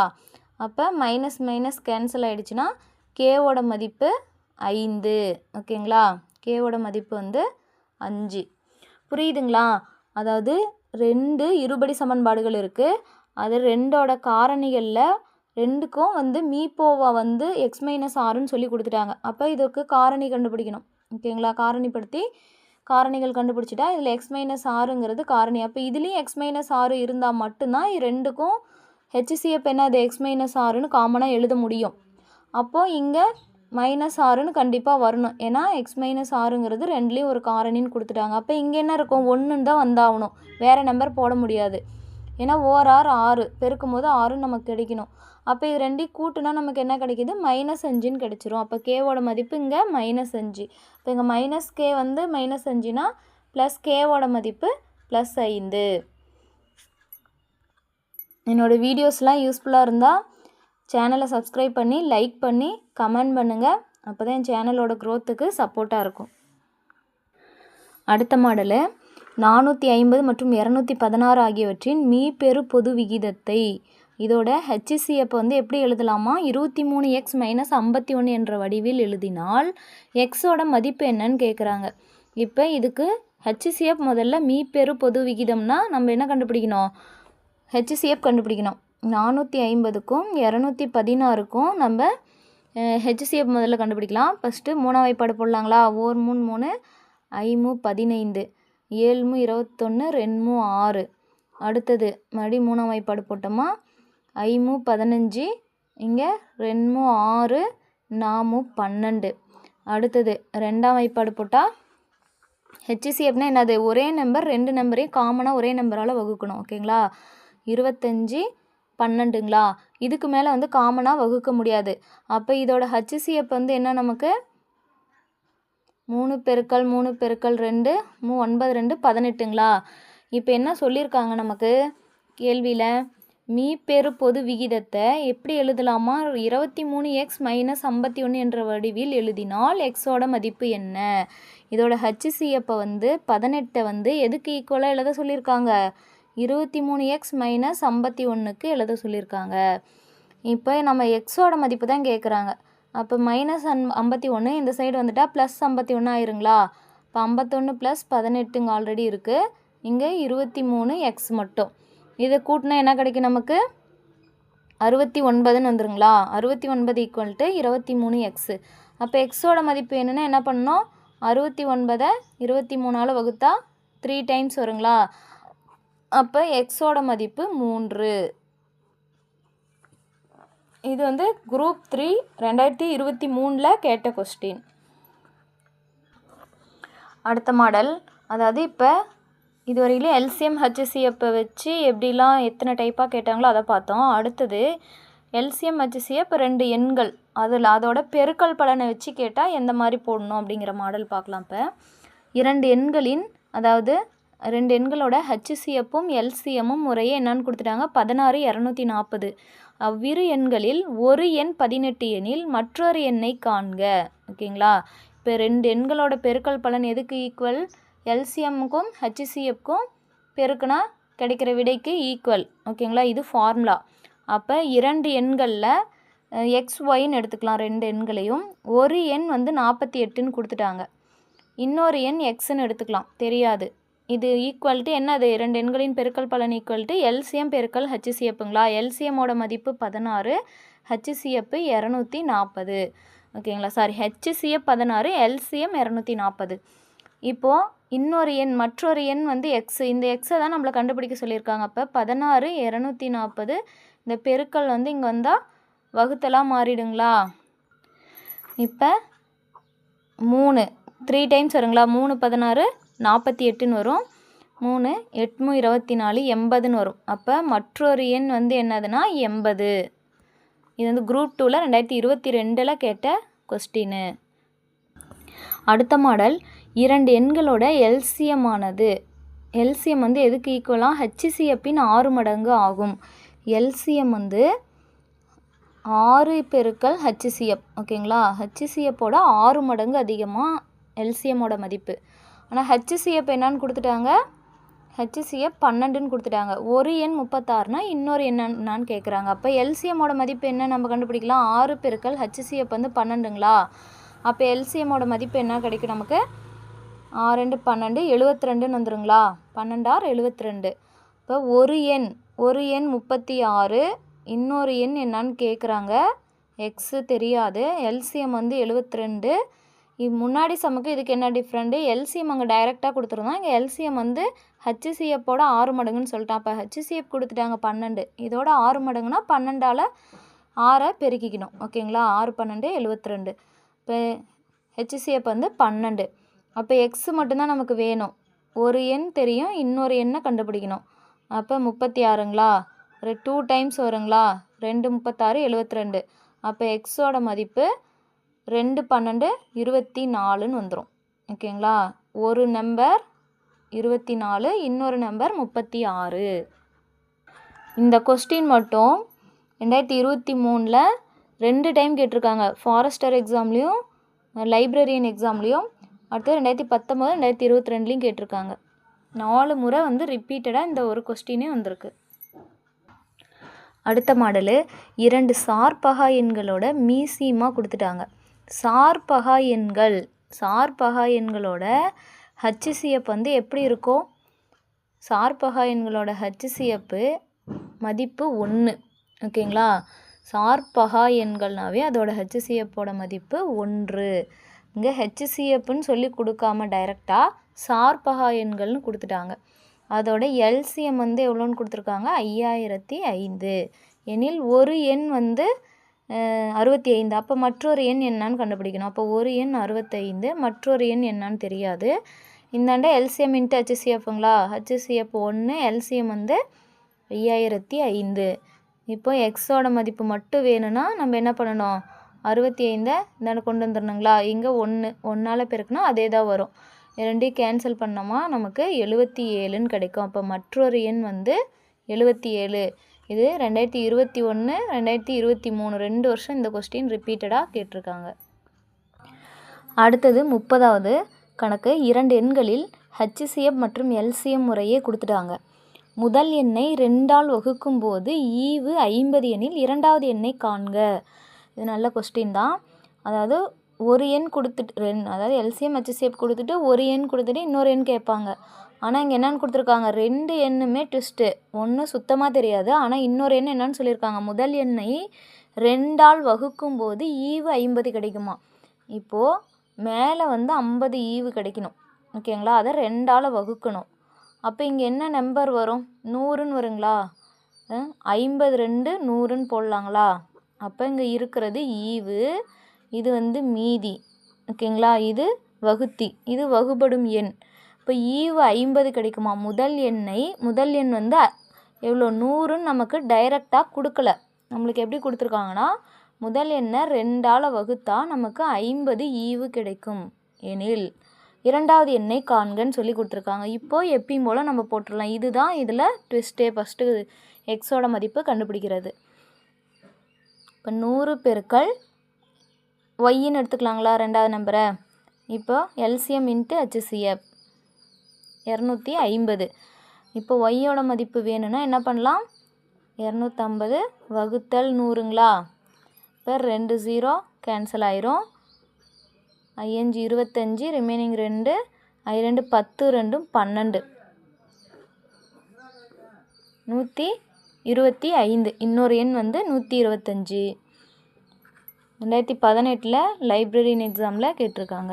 அப்போ மைனஸ் கேன்சல் ஆகிடுச்சுன்னா கேவோட மதிப்பு 5. ஓகேங்களா? கேவோட மதிப்பு வந்து 5. புரியுதுங்களா? அதாவது 2 இருபடி சமன்பாடுகள் இருக்குது. அது 2ஓட காரணிகளில் 2க்கும் வந்து மீப்போவா வந்து x-6ன்னு சொல்லி கொடுத்துட்டாங்க. அப்போ இதுக்கு காரணி கண்டுபிடிக்கணும். ஓகேங்களா? காரணிப்படுத்தி காரணிகள் கண்டுபிடிச்சிட்டா இதில் x-6ங்கிறது காரணி. அப்போ இதுலேயும் x-6 இருந்தால் மட்டும்தான் 2க்கும் HCF என்னது x-6ன்னு காமனாக எழுத முடியும். அப்போது இங்கே -6ன்னு கண்டிப்பாக வரணும். ஏன்னா x-6ங்கிறது 2லேயும் ஒரு காரணின்னு கொடுத்துட்டாங்க. அப்போ இங்கே என்ன இருக்கும்? 1ன்னு தான் வந்தாகணும். வேறு நம்பர் போட முடியாது. ஏன்னா ஓரார் 6 பெருக்கும் போது 6ன்னு நமக்கு கிடைக்கணும். அப்போ இது 2ஐயும் கூட்டுனா நமக்கு என்ன கிடைக்கிது? -5ன்னு கிடைச்சிரும். அப்போ கேவோட மதிப்பு இங்கே -5. இப்போ இங்கே -k வந்து -5னா கேவோட மதிப்பு +5. என்னோடய வீடியோஸ்லாம் யூஸ்ஃபுல்லாக இருந்தால் சேனலை சப்ஸ்கிரைப் பண்ணி லைக் பண்ணி கமெண்ட் பண்ணுங்கள். அப்போ தான் என் சேனலோட க்ரோத்துக்கு சப்போர்ட்டாக இருக்கும். அடுத்த மாடலு 450 மற்றும் 216 ஆகியவற்றின் மீப்பெரு பொது விகிதத்தை இதோட HCF வந்து எப்படி எழுதலாமா? 23x - 51 என்ற வடிவில் எழுதினால் எக்ஸோட மதிப்பு என்னன்னு கேட்குறாங்க. இப்போ இதுக்கு HCF முதல்ல மீப்பெரு பொது விகிதம்னா நம்ம என்ன கண்டுபிடிக்கணும்? HCF கண்டுபிடிக்கணும். 450க்கும் 216க்கும் நம்ம HCF முதல்ல கண்டுபிடிக்கலாம். ஃபஸ்ட்டு 3ஆம் வாய்ப்பாடு போடலாங்களா? 1 3 3 5 15 7 21 2 6. அடுத்தது மறுபடியும் 3ஆம் வாய்ப்பாடு போட்டோமா? 5 15 இங்கே 2 6 4 12. அடுத்தது 2ஆம் வாய்ப்பாடு போட்டால் HCFனா என்னது? ஒரே நம்பர் 2 நம்பரையும் காமனாக ஒரே நம்பரால் வகுக்கணும். ஓகேங்களா? 25 12ங்களா? இதுக்கு மேலே வந்து காமனாக வகுக்க முடியாது. அப்போ இதோட HCF வந்து என்ன நமக்கு? 3 பெருக்கல் 3 பெருக்கல் 2 9 2 18ங்களா? இப்போ என்ன சொல்லியிருக்காங்க நமக்கு கேள்வியில்? மீப்பெரு பொது விகிதத்தை எப்படி எழுதலாமா? 23x - 51 என்ற வடிவில் எழுதினால் எக்ஸோட மதிப்பு என்ன? இதோட HCF வந்து 18 வந்து எதுக்கு ஈக்குவலாக எழுத சொல்லியிருக்காங்க? 23x - 51க்கு எழுத சொல்லியிருக்காங்க. இப்போ நம்ம எக்ஸோட மதிப்பு தான் கேட்குறாங்க. அப்போ -51 இந்த சைடு வந்துட்டால் +51 ஆயிருங்களா? இப்போ 51 + 18 ஆல்ரெடி இருக்குது. இங்கே 23x மட்டும். இதை கூட்டினா என்ன கிடைக்கும் நமக்கு? 69ன்னு வந்துருங்களா? 69 = 23x. அப்போ எக்ஸோட மதிப்பு என்னென்னா என்ன பண்ணணும்? 69 23ஆல் வகுத்தா 3 டைம்ஸ் வருங்களா? அப்போ எக்ஸோட மதிப்பு 3. இது வந்து குரூப் 3 2023 கேட்ட கொஸ்டின். அடுத்த மாடல், அதாவது இப்போ இதுவரையிலும் LCM HCF வச்சு எப்படிலாம் எத்தனை டைப்பாக கேட்டாங்களோ அதை பார்த்தோம். அடுத்தது LCM HCF 2 எண்கள் அதோட பெருக்கல் பலனை வச்சு கேட்டால் எந்த மாதிரி போடணும் அப்படிங்கிற மாடல் பார்க்கலாம். இப்போ 2 எண்களின் அதாவது 2 எண்களோட HCFும் LCMமும் முறையே என்னன்னு கொடுத்துட்டாங்க? 16 240. அவ்விரு எண்களில் ஒரு எண் 18 எனில் மற்றொரு எண்ணை காண்க. ஓகேங்களா? இப்போ 2 எண்களோட பெருக்கல் பலன் எதுக்கு ஈக்குவல்? LCMக்கும் HCFக்கும் பெருக்குனா கிடைக்கிற விடைக்கு ஈக்குவல். ஓகேங்களா? இது ஃபார்முலா. அப்போ 2 எண்களில் XYன்னு எடுத்துக்கலாம். 2 எண்களையும் ஒரு எண் வந்து 48ன்னு கொடுத்துட்டாங்க. இன்னொரு எண் Xன்னு எடுத்துக்கலாம், தெரியாது. இது ஈக்குவல் டு என்னது? 2 எண்களின் பெருக்கல் பலன் ஈக்குவல் டு LCM பெருக்கல் HCFங்களா? LCMோட மதிப்பு 16, HCF 240. ஓகேங்களா? Sorry, HCF 16, LCM 240. இப்போது இன்னொரு எண் மற்றொரு எண் வந்து X. இந்த Xை தான் நம்மளை கண்டுபிடிக்க சொல்லியிருக்காங்க. அப்போ 16 240 இந்த பெருக்கல் வந்து இங்கே வந்தால் வகுத்தலாக மாறிடுங்களா? இப்போ 3 டைம்ஸ் வருங்களா? 3 16 48ன்னு வரும். 3 8 24 80ன்னு வரும். அப்போ மற்றொரு எண் வந்து என்னதுன்னா 80. இது வந்து குரூப் 2ல் 2022 கேட்ட கொஸ்டின். அடுத்த மாடல், இரண்டு எண்களோட எல்சிஎம் ஆனது எல்சிஎம் வந்து எதுக்கு ஈக்குவலாக ஹச்சிசிஎப்பின் 6 மடங்கு ஆகும். எல்சிஎம் வந்து 6 பெருக்கல் ஹச்சிசிஎப். ஓகேங்களா, ஹச்சிசிஎப்போட 6 மடங்கு அதிகமாக எல்சிஎம்மோட மதிப்பு. ஆனால் ஹச்சிசிஎப் என்னன்னு கொடுத்துட்டாங்க, ஹச்சிசிஎப் 12ன்னு கொடுத்துட்டாங்க. ஒரு எண் 36னா இன்னொரு என்னன்னு கேட்குறாங்க. அப்போ எல்சிஎம்மோட மதிப்பு என்ன நம்ம கண்டுபிடிக்கலாம், 6 பெருக்கல் ஹச்சிசிஎப் வந்து 12ங்களா. அப்போ எல்சிஎம்மோட மதிப்பு என்ன கிடைக்கும் நமக்கு, 6 2 12 72ன்னு வந்துருங்களா. 12 6 72. இப்போ ஒரு எண் 36, இன்னொரு எண் என்னன்னு கேட்குறாங்க, எக்ஸு தெரியாது, எல்சிஎம் வந்து 72. முன்னாடி சமக்கு இதுக்கு என்ன டிஃப்ரெண்ட்டு, எல்சிஎம் அங்கே டைரெக்டாக கொடுத்துருந்தோம், இங்கே எல்சிஎம் வந்து ஹச்சிசிஎப்போட 6 மடங்குன்னு சொல்லிட்டான். அப்போ ஹச்சிசிஎப் கொடுத்துட்டாங்க 12, இதோட 6 மடங்குனா 12ஆல் 6 பெருக்கிக்கணும். ஓகேங்களா, 6 12 72. இப்போ ஹச்சிசிஎப் வந்து 12. அப்போ எக்ஸு மட்டும்தான் நமக்கு வேணும், ஒரு எண் தெரியும், இன்னொரு எண்ணை கண்டுபிடிக்கணும். அப்போ 36ங்களா, 2 டைம்ஸ் வருங்களா, 2 36 72. அப்போ எக்ஸோட மதிப்பு 2 12 24ன்னு வந்துடும். ஓகேங்களா, ஒரு நம்பர் 24, இன்னொரு நம்பர் 36. இந்த கொஸ்டின் மட்டும் 2023ல் 2 டைம் கேட்டிருக்காங்க, ஃபாரஸ்டர் எக்ஸாம்லேயும் லைப்ரரியன் எக்ஸாம்லேயும். அடுத்து 2019 2022லையும் கேட்டிருக்காங்க. 4 முறை வந்து ரிப்பீட்டடாக இந்த ஒரு கொஸ்டினே வந்திருக்கு. அடுத்த மாடலு, 2 சார்பகா எண்களோட மீசிமா கொடுத்துட்டாங்க. சார்பகா எண்களோட ஹச்சிசிஎப் வந்து எப்படி இருக்கும், சார்பகா எண்களோட ஹச்சிசிஎப்பு மதிப்பு 1. ஓகேங்களா, சார்பகா எண்கள்னாவே அதோட ஹச்சிசிஎப்போட மதிப்பு 1. இங்கே ஹச்சிசிஎப்புன்னு சொல்லி கொடுக்காம டைரெக்டாக சார்பகா எண்கள்னு கொடுத்துட்டாங்க. அதோட எல்சிஎம் வந்து எவ்வளோன்னு கொடுத்துருக்காங்க, 5005. எனில் ஒரு எண் வந்து 65. அப்போ மற்றொரு எண் என்னான்னு கண்டுபிடிக்கணும். அப்போ ஒரு எண் 65, மற்றொரு எண் என்னான்னு தெரியாது. இந்தாண்ட எல்சிஎம் இன்ட்டு ஹச்சிசிஎஃப்ங்களா, ஹச்சிசிஎஃப் 1, எல்சிஎம் வந்து 5005. இப்போ எக்ஸோட மதிப்பு மட்டும் வேணும்னா நம்ம என்ன பண்ணணும், 65 இந்தாண்ட கொண்டு வந்துடணுங்களா. இங்கே 1ஆல் பெருக்குனா அதே தான் வரும். ரெண்டையும் கேன்சல் பண்ணோமா நமக்கு 77ன்னு கிடைக்கும். அப்போ மற்றொரு எண் வந்து 77. இது 2021 2023 2 வருஷம் இந்த கொஸ்டின் ரிப்பீட்டடாக கேட்டிருக்காங்க. அடுத்தது 30வது கணக்கு, 2 எண்களில் ஹச்சிசிஎப் மற்றும் எல்சிஎம் முறையே கொடுத்துட்டாங்க. முதல் எண்ணை 2ஆல் வகுக்கும் போது ஈவு 50 எனில் இரண்டாவது எண்ணை காண்க. இது நல்ல கொஸ்டின் தான். அதாவது ஒரு எண் கொடுத்துட்டு அதாவது எல்சிஎம் ஹச்சிசிஎப் கொடுத்துட்டு ஒரு எண் கொடுத்துட்டு இன்னொரு எண் கேட்பாங்க. ஆனால் இங்கே என்னென்னு கொடுத்துருக்காங்க, 2 எண்ணுமே ட்விஸ்ட்டு. ஒன்று சுத்தமாக தெரியாது, ஆனால் இன்னொரு எண் என்னன்னு சொல்லியிருக்காங்க, முதல் எண்ணை 2ஆல் வகுக்கும் போது ஈவு 50 கிடைக்குமா. இப்போது மேலே வந்து 50 ஈவு கிடைக்கணும். ஓகேங்களா, அதை 2ஆல் வகுக்கணும். அப்போ இங்கே என்ன நம்பர் வரும், 100ன்னு வருங்களா. 52 100ன்னு போடலாங்களா. அப்போ இங்கே இருக்கிறது ஈவு, இது வந்து மீதி. ஓகேங்களா, இது வகுத்தி, இது வகுபடும் எண். இப்போ ஈவு 50 கிடைக்குமா. முதல் எண் வந்து எவ்வளோ 100ன்னு நமக்கு டைரெக்டாக கொடுக்கல. நம்மளுக்கு எப்படி கொடுத்துருக்காங்கன்னா, முதல் எண்ணை 2ஆல் வகுத்தா நமக்கு 50 ஈவு கிடைக்கும் எனில் இரண்டாவது எண்ணை காண்கன்னு சொல்லி கொடுத்துருக்காங்க. இப்போது எப்பயும் போல் நம்ம போட்டுடலாம். இதுதான் இதில் ட்விஸ்ட்டே, ஃபஸ்ட்டு எக்ஸோட மதிப்பு கண்டுபிடிக்கிறது. இப்போ 100 பெருக்கல் ஒய்ன்னு எடுத்துக்கலாங்களா ரெண்டாவது நம்பரை. இப்போ எல்சிஎம் இன்ட்டு ஹச்சிசிஎப் 250. இப்போ ஒய்யோட மதிப்பு வேணும்னா என்ன பண்ணலாம், 250 வகுத்தல் 100ங்களா. இப்போ 2 0 கேன்சல் ஆயிரும். 5 25, ரிமைனிங் 2, 2 10 2 12, 125. இன்னொரு எண் வந்து 125. 2018 லைப்ரரியன் எக்ஸாமில் கேட்டிருக்காங்க.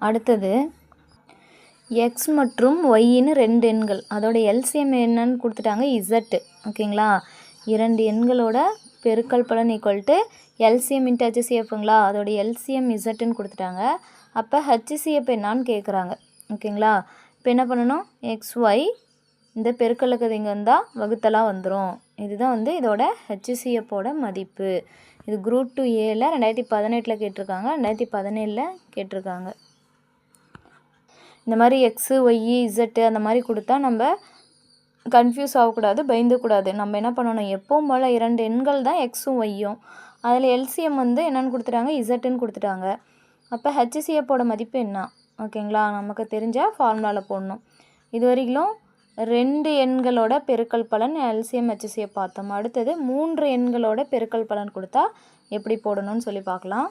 அடுத்தது எக்ஸ் மற்றும் ஒய்ன்னு 2 எண்கள், அதோட எல்சிஎம் என்னன்னு கொடுத்துட்டாங்க, இசட்டு. ஓகேங்களா, 2 எண்களோட பெருக்கல் பலன் ஈக்குவல் டு எல்சிஎம் இன்ட்டு ஹச்சிசிஎஃப்ங்களா, அதோட எல்சிஎம் இசட்டுன்னு கொடுத்துட்டாங்க. அப்போ ஹச்சிசிஎஃப் என்னான்னு கேட்குறாங்க. ஓகேங்களா, இப்போ என்ன பண்ணணும், எக்ஸ் ஒய் இந்த பெருக்கலுக்கு இங்கே வந்தால் வகுத்தலாக வந்துடும். இதுதான் வந்து இதோட ஹெச்சிசிஎஃப்போட மதிப்பு. இது குரூப் 2A 2018 கேட்டிருக்காங்க, 2017 கேட்டிருக்காங்க. இந்த மாதிரி எக்ஸு ஒய்இ இசட்டு அந்த மாதிரி கொடுத்தா நம்ம கன்ஃபியூஸ் ஆகக்கூடாது, பயந்துக்கூடாது. நம்ம என்ன பண்ணணும், எப்பவும் போல் 2 எண்கள் தான் எக்ஸும் ஒய்யும். அதில் எல்சிஎம் வந்து என்னென்னு கொடுத்துட்டாங்க, இசட்டுன்னு கொடுத்துட்டாங்க. அப்போ ஹெச்சிசிஎஃப்போட மதிப்பு என்ன? ஓகேங்களா, நமக்கு தெரிஞ்ச ஃபார்முலாவில் போடணும். இது வரைக்கும் 2 எண்களோட பெருக்கல் பலன் எல்சிஎம் ஹெச்சிசிஎஃப் பார்த்தோம். அடுத்தது 3 எண்களோட பெருக்கல் பலன் கொடுத்தா எப்படி போடணும்னு சொல்லி பார்க்கலாம்.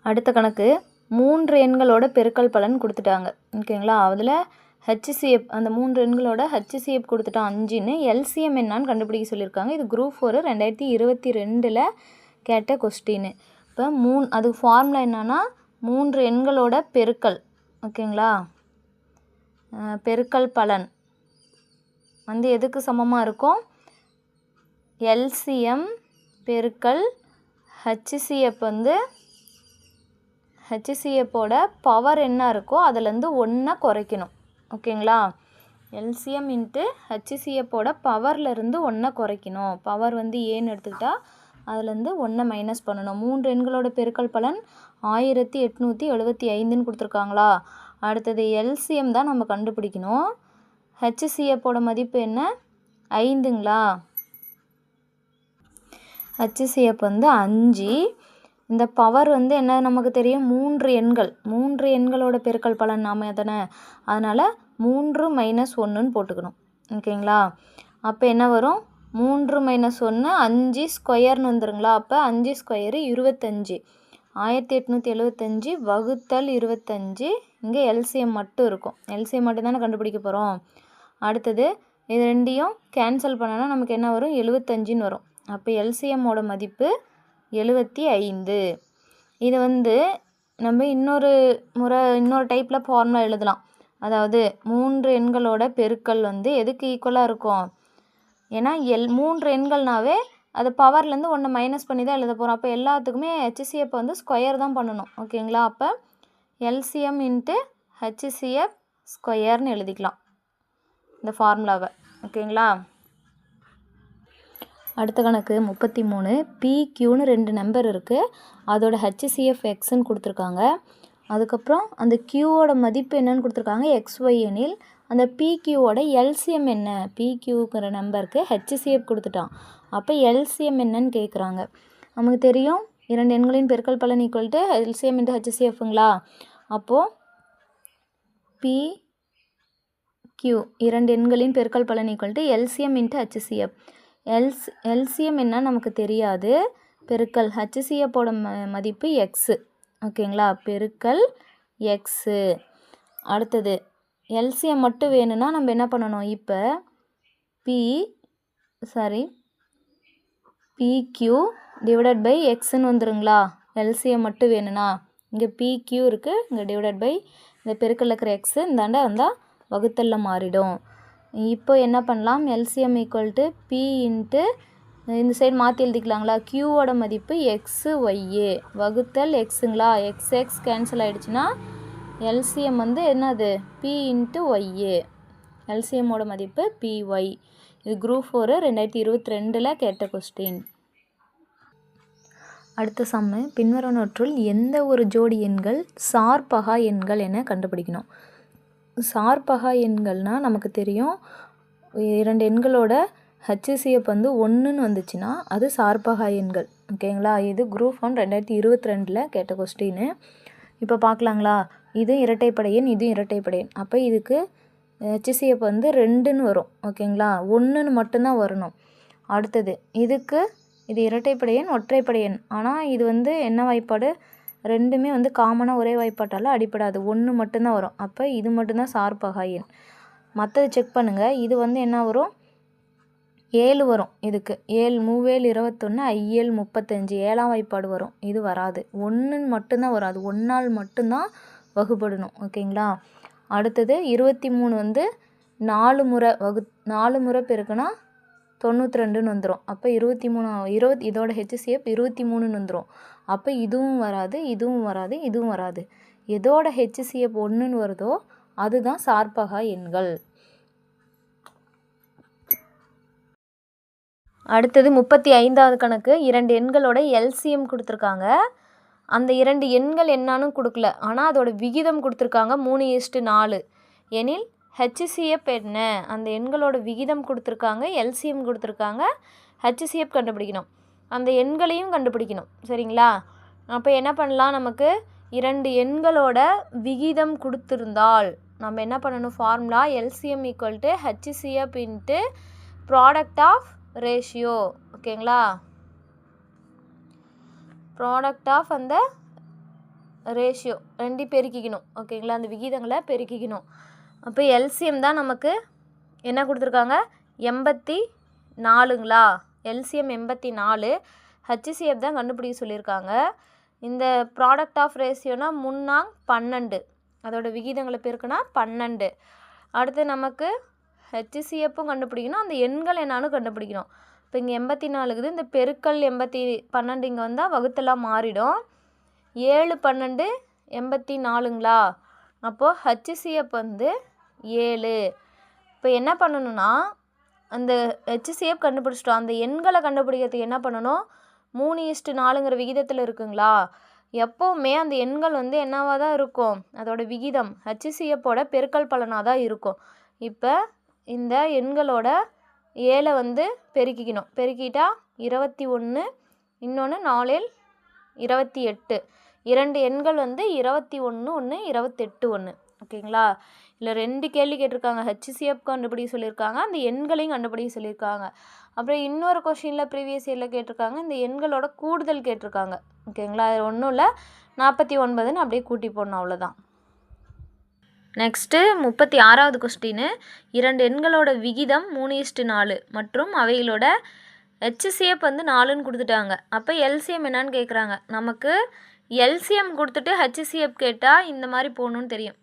அடுத்த கணக்கு 3 எண்களோட பெருக்கல் பலன் கொடுத்துட்டாங்க. ஓகேங்களா, அதில் ஹெச்சிசிஎஃப் அந்த 3 எண்களோட ஹெச்சிசிஎஃப் கொடுத்துட்டான் 5ன்னு, எல்சிஎம் என்னான்னு கண்டுபிடிக்க சொல்லியிருக்காங்க. இது குரூப் 4 2022 கேட்ட கொஸ்டின். இப்போ அது ஃபார்முலா என்னன்னா 3 எண்களோட பெருக்கல். ஓகேங்களா, பெருக்கல் பலன் வந்து எதுக்கு சமமாக இருக்கும், எல்சிஎம் பெருக்கல் ஹெச்சிசிஎஃப் வந்து ஹெச்சிசிஎஃப்போட பவர் என்ன இருக்கோ அதுலேருந்து 1 குறைக்கணும். ஓகேங்களா, எல்சிஎம் இன்ட்டு ஹெச்சிசிஎஃப்போட பவர்லேருந்து 1 குறைக்கணும். பவர் வந்து ஏன்னு எடுத்துக்கிட்டால் அதுலேருந்து 1 மைனஸ் பண்ணணும். 3 எண்களோட பெருக்கல் பலன் 1875ன்னு கொடுத்துருக்காங்களா. அடுத்தது எல்சிஎம் தான் நம்ம கண்டுபிடிக்கணும். ஹெச்சிசிஎஃப்போட மதிப்பு என்ன, 5ங்களா. ஹெச்சிசிஎஃப் வந்து 5. இந்த பவர் வந்து என்ன நமக்கு தெரியும், 3 எண்களோட பெருக்கல் பலன் நாம எத்தனை, அதனால் 3 மைனஸ் 1ன்னு போட்டுக்கணும். ஓகேங்களா, அப்போ என்ன வரும், 3 மைனஸ் 1 5 ஸ்கொயர்னு வந்துருங்களா. அப்போ 5 ஸ்கொயரு 25, 1875 வகுத்தல் 25. இங்கே எல்சிஎம் மட்டும் இருக்கும், எல்சிஎம் மட்டும் தானே கண்டுபிடிக்க போகிறோம். அடுத்தது இது ரெண்டையும் கேன்சல் பண்ணனா நமக்கு என்ன வரும், 75ன்னு வரும். அப்போ எல்சிஎம்மோட மதிப்பு 75. இது வந்து நம்ம இன்னொரு டைப்பில் ஃபார்முலா எழுதலாம். அதாவது 3 எண்களோட பெருக்கல் வந்து எதுக்கு ஈக்குவலாக இருக்கும், ஏன்னா 3 எண்கள்னாவே அது பவர்லேருந்து 1 மைனஸ் பண்ணி தான் எழுத போகிறோம். அப்போ எல்லாத்துக்குமே ஹெச்சிசிஎஃப் வந்து ஸ்கொயர் தான் பண்ணணும். ஓகேங்களா, அப்போ எல்சிஎம் இன்ட்டு ஹெச்சிசிஎஃப் ஸ்கொயர்னு எழுதிக்கலாம் இந்த ஃபார்முலாவை. ஓகேங்களா, அடுத்த கணக்கு 33. பிக்யூன்னு 2 நம்பர் இருக்குது, அதோட ஹெச்சிசிஎஃப் எக்ஸ்ன்னு கொடுத்துருக்காங்க. அதுக்கப்புறம் அந்த கியூவோட மதிப்பு என்னன்னு கொடுத்துருக்காங்க, எக்ஸ்ஒய் எனில் அந்த பிக்யூவோட எல்சிஎம் என்ன, பிக்யூங்கிற நம்பருக்கு ஹெச்சிசிஎஃப் கொடுத்துட்டான். அப்போ எல்சிஎம் என்னன்னு கேட்குறாங்க. நமக்கு தெரியும் 2 எண்களின் பெருக்கல் பலன் ஈக்குவல் டு எல்சிஎம் இன்ட்டு ஹெச்சிசிஎஃப்ங்களா. அப்போது பிக்யூ 2 எண்களின் பெருக்கல் பலன் equal to LCM into HCF. LCM என்ன நமக்கு தெரியாது, பெருக்கல் ஹெச்சிசிஎஃப்போட மதிப்பு எக்ஸு. ஓகேங்களா, பெருக்கல் எக்ஸு. அடுத்தது எல்சிஎம் மட்டும் வேணும்னா நம்ம என்ன பண்ணணும், இப்போ பிக்யூ டிவைடட் பை எக்ஸ்ன்னு வந்துருங்களா. எல்சிஎம் மட்டும் வேணும்னா இங்கே பிக்யூ இருக்குது, இங்கே டிவைடட் பை இந்த பெருக்கல் இருக்கிற எக்ஸு இந்தாண்ட வந்தால் வகுத்தலில் மாறிடும். இப்போ என்ன பண்ணலாம், LCM equal to p into இந்த சைடு மாற்றி எழுதிக்கலாங்களா. கியூவோட மதிப்பு எக்ஸு ஒய்ஏ வகுத்தல் எக்ஸுங்களா. எக்ஸ் கேன்சல் ஆகிடுச்சுன்னா எல்சிஎம் வந்து என்னது, பி இன்ட்டு ஒய்ஏ. எல்சிஎம்மோட மதிப்பு பிஒய். இது குரூப் 4 2022 கேட்ட கொஸ்டின். அடுத்த சம்மு, பின்வருவனவற்றுள் எந்த ஒரு ஜோடி எண்கள் சார்பகா எண்கள் என கண்டுபிடிக்கணும். சார்பகா எண்கள்னால் நமக்கு தெரியும் 2 எண்களோட ஹெச்சிசிஎஃப் வந்து 1ன்னு வந்துச்சுன்னா அது சார்பகா எண்கள். ஓகேங்களா, இது குரூப் 1 2022 கேட்ட கொஸ்டின். இப்போ பார்க்கலாங்களா, இதுவும் இரட்டைப்படை எண், இதுவும் இரட்டைப்படை எண். அப்போ இதுக்கு ஹெச்சிசிஎஃப் வந்து 2ன்னு வரும். ஓகேங்களா, 1ன்னு மட்டும்தான் வரணும். அடுத்தது இது இரட்டைப்படை எண், ஒற்றைப்படை எண். ஆனால் இது வந்து என்ன வாய்ப்பாடு, ரெண்டுமே வந்து காமனாக ஒரே வாய்ப்பாட்டால் அடிப்படாது, 1 மட்டும்தான் வரும். அப்போ இது மட்டும்தான் சார்பகா எண். மற்றது செக் பண்ணுங்கள். இது வந்து என்ன வரும், 7 வரும். இதுக்கு 7 3 21 5 35 7ஆம் வாய்ப்பாடு வரும். இது வராது, 1ன்னு மட்டும்தான் வரும். அது 1ஆல் மட்டும்தான் வகுப்படணும். ஓகேங்களா, அடுத்தது 23 வந்து 4 முறை பெருக்குனா 92ன்னு வந்துடும். அப்போ 23 இதோட ஹெச்சிசிஎஃப் 23ன்னு வந்துடும். அப்போ இதுவும் வராது, இதுவும் வராது, இதுவும் வராது. எதோட ஹெச்சிசிஎஃப் 1ன்னு வருதோ அதுதான் சார்பகா எண்கள். அடுத்தது 35வது கணக்கு. 2 எண்களோட எல்சிஎம் கொடுத்துருக்காங்க. அந்த 2 எண்கள் என்னான்னு கொடுக்கல, ஆனால் அதோட விகிதம் கொடுத்துருக்காங்க 3:4 எனில் ஹெச்சிசிஎஃப் என்ன? அந்த எண்களோட விகிதம் கொடுத்துருக்காங்க, எல்சிஎம் கொடுத்துருக்காங்க, ஹெச்சிசிஎஃப் கண்டுபிடிக்கணும், அந்த எண்களையும் கண்டுபிடிக்கணும். சரிங்களா? அப்போ என்ன பண்ணலாம், நமக்கு 2 எண்களோட விகிதம் கொடுத்துருந்தால் நம்ம என்ன பண்ணணும், formula LCM equal to HCF into product of ratio. ஓகேங்களா? ப்ராடக்ட் ஆஃப் அந்த ரேஷியோ 2 பெருக்கிக்கணும். ஓகேங்களா? அந்த விகிதங்களை பெருக்கிக்கணும். அப்போ எல்சிஎம் தான் நமக்கு என்ன கொடுத்துருக்காங்க, 84ங்களா? எல்சிஎம் 84, ஹெச்சிசிஎஃப் தான் கண்டுபிடிக்க சொல்லியிருக்காங்க. இந்த ப்ராடக்ட் ஆஃப் ரேஷியோனா 3×12, அதோட விகிதங்களை பெருக்குனா 12. அடுத்து நமக்கு ஹெச்சிசிஎஃப்பும் கண்டுபிடிக்கணும், அந்த எண்கள் என்னான்னு கண்டுபிடிக்கணும். இப்போ இங்கே 84 இருக்குது, இந்த பெருக்கல் 12 இங்கே வந்தால் வகுத்தெல்லாம் மாறிடும். 7 12 84ங்களா? அப்போது ஹெச்சிசிஎஃப் வந்து 7. இப்போ என்ன பண்ணணும்னா, அந்த ஹெச்சிசிஎஃப் கண்டுபிடிச்சிட்டோம், அந்த எண்களை கண்டுபிடிக்கிறதுக்கு என்ன பண்ணணும், 3:4ங்கிற விகிதத்தில் இருக்குங்களா? எப்போவுமே அந்த எண்கள் வந்து என்னவாக தான் இருக்கும், அதோட விகிதம் ஹெச்சிசிஎஃப்போட பெருக்கல் பலனாக தான் இருக்கும். இப்போ இந்த எண்களோட 7 வந்து பெருக்கிக்கணும். பெருக்கிட்டா 21, இன்னொன்று 4 28. 2 எண்கள் வந்து 21 1, 28 1. ஓகேங்களா? இல்லை 2 கேள்வி கேட்டிருக்காங்க, ஹெச்சிசிஎஃப் கண்டுபிடிக்க சொல்லியிருக்காங்க, அந்த எண்களையும் கண்டுபிடிக்க சொல்லியிருக்காங்க. அப்புறம் இன்னொரு கொஷினில் ப்ரீவியஸ் இயரில் கேட்டிருக்காங்க, இந்த எண்களோட கூடுதல் கேட்டிருக்காங்க. ஓகேங்களா? அது ஒன்றும் இல்லை, 49ன்னு அப்படியே கூட்டி போடணும், அவ்வளோதான். Next 36வது question. 2 எண்களோட விகிதம் 3:4 மற்றும் அவைகளோட ஹெச்சிசிஎஃப் வந்து 4ன்னு கொடுத்துட்டாங்க. அப்போ எல்சிஎம் என்னான்னு கேட்குறாங்க. நமக்கு எல்சிஎம் கொடுத்துட்டு ஹெச்சிசிஎஃப் கேட்டால் இந்த மாதிரி போகணுன்னு தெரியும்.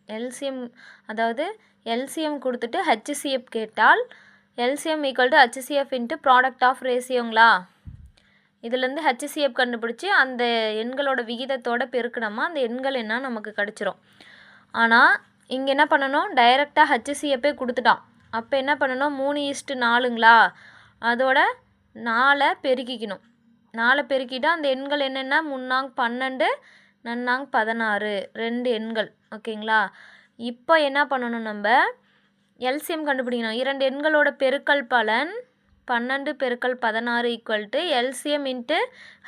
எல்சிஎம் கொடுத்துட்டு ஹெச்சிசிஎஃப் கேட்டால் LCM equal to HCF into product of ரேஷியோங்களா? இதுலேருந்து ஹெச்சிசிஎஃப் கண்டுபிடிச்சி அந்த எண்களோட விகிதத்தோட பெருக்கணுமா, அந்த எண்கள் என்ன நமக்கு கிடச்சிரும். ஆனால் இங்கே என்ன பண்ணணும், டைரெக்டாக ஹெச்சிசிஎஃப்பே கொடுத்துட்டான். அப்போ என்ன பண்ணணும், 3:4ங்களா? அதோட 4 பெருக்கிக்கணும். 4 பெருக்கிட்டால் அந்த எண்கள் என்னென்னா 3×12 4×16, 2 எண்கள். ஓகேங்களா? இப்போ என்ன பண்ணணும், நம்ம எல்சிஎம் கண்டுபிடிக்கணும். 2 எண்களோட பெருக்கல் பலன் 12 × 16 ஈக்குவல் டு எல்சிஎம் இன்ட்டு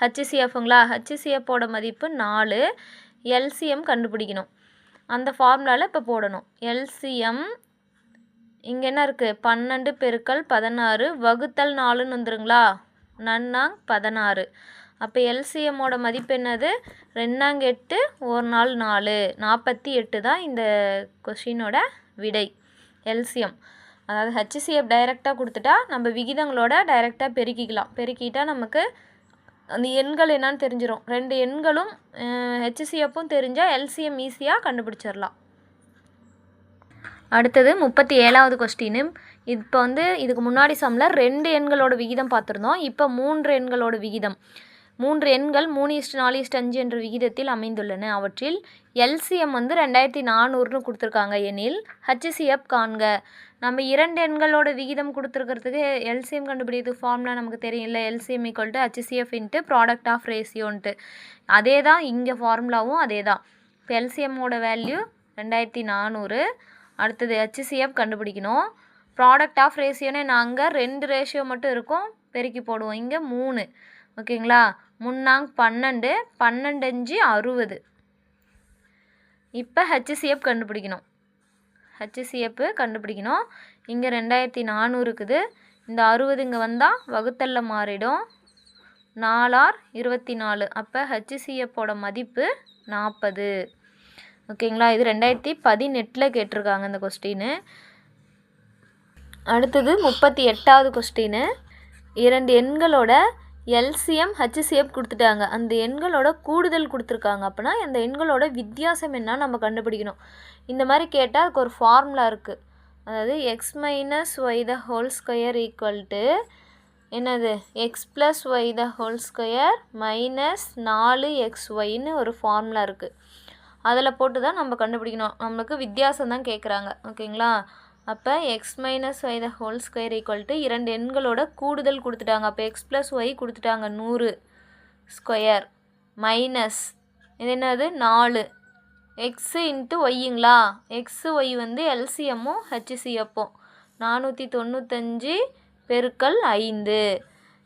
ஹெச்சிசிஎஃப்ங்களா? ஹெச்சிசிஎஃப்போட மதிப்பு 4, எல்சிஎம் கண்டுபிடிக்கணும். அந்த ஃபார்முலாவில் இப்போ போடணும். எல்சிஎம் இங்கே என்ன இருக்குது, 12 × 16 வகுத்தல் 4ன்னு வந்துருங்களா? 4×16. அப்போ எல்சிஎம்மோட மதிப்பு என்னது, 2×8 1 4 4, 48 தான் இந்த கொஷினோட விடை. எல்சிஎம் அதாவது ஹெச்சிசிஎஃப் டைரெக்டாக கொடுத்துட்டா நம்ம விகிதங்களோட டைரெக்டாக பெருக்கிக்கலாம். பெருக்கிட்டால் நமக்கு அந்த எண்கள் என்னான்னு தெரிஞ்சிடும். 2 எண்களும் ஹெச்சிசிஎஃப்பும் தெரிஞ்சால் எல்சிஎம் ஈஸியாக கண்டுபிடிச்சிடலாம். அடுத்தது 37வது கொஸ்டின். இப்போ வந்து இதுக்கு முன்னாடி சம்மில் 2 எண்களோட விகிதம் பார்த்துருந்தோம். இப்போ 3 எண்களோட விகிதம். 3 எண்கள் 3:4:5 என்ற விகிதத்தில் அமைந்துள்ளன. அவற்றில் எல்சிஎம் வந்து 2400ன்னு கொடுத்துருக்காங்க எனில் ஹெச்சிசிஎஃப் காண்க. நம்ம 2 எண்களோட விகிதம் கொடுத்துருக்கிறதுக்கு எல்சிஎம் கண்டுபிடிக்கிறதுக்கு ஃபார்முலா நமக்கு தெரியும் இல்லை, LCM equal to HCF into product of ரேஷியோன்ட்டு. அதே தான் இங்கே ஃபார்முலாவும் அதே தான். இப்போ எல்சிஎம்மோட வேல்யூ 2400. அடுத்தது ஹெச்சிசிஎஃப் கண்டுபிடிக்கணும். ப்ராடக்ட் ஆஃப் ரேஷியோனே நாங்கள் 2 ரேஷியோ மட்டும் இருக்கும், பெருக்கி போடுவோம். இங்கே 3. ஓகேங்களா? 3×12 12×5 60. இப்போ ஹெச்சிசிஎஃப் கண்டுபிடிக்கணும். இங்கே 2400 இருக்குது, இந்த 60 இங்கே வந்தால் வகுத்தல்ல மாறிடும். 4×24. அப்போ ஹெச்சிசிஎஃப்போட மதிப்பு 40. ஓகேங்களா? இது 2018 கேட்டிருக்காங்க இந்த கொஸ்டின். அடுத்தது 38வது கொஸ்டின். 2 எண்களோட எல்சிஎம் ஹெச்சிசிஎஃப் கொடுத்துட்டாங்க, அந்த எண்களோட கூடுதல் கொடுத்துருக்காங்க. அப்படின்னா அந்த எண்களோட வித்தியாசம் என்ன நம்ம கண்டுபிடிக்கணும். இந்த மாதிரி கேட்டால் அதுக்கு ஒரு ஃபார்முலா இருக்குது. அதாவது x - y² ஈக்குவல் டு என்னது, x + y² - 4xyன்னு ஒரு ஃபார்முலா இருக்குது. அதில் போட்டு தான் நம்ம கண்டுபிடிக்கணும். நம்மளுக்கு வித்தியாசம் தான் கேட்குறாங்க. ஓகேங்களா? அப்போ x minus y the whole square equal to 2 எண்களோட கூடுதல் கொடுத்துட்டாங்க. அப்போ எக்ஸ் ப்ளஸ் ஒய் கொடுத்துட்டாங்க 100 ஸ்கொயர் மைனஸ் இது என்னது 4 எக்ஸு இன்ட்டு ஒய்யுங்களா. எக்ஸு ஒய் வந்து எல்சிஎம்மும் ஹெச்சிசிஎப்பும் 495 பெருக்கல் 5.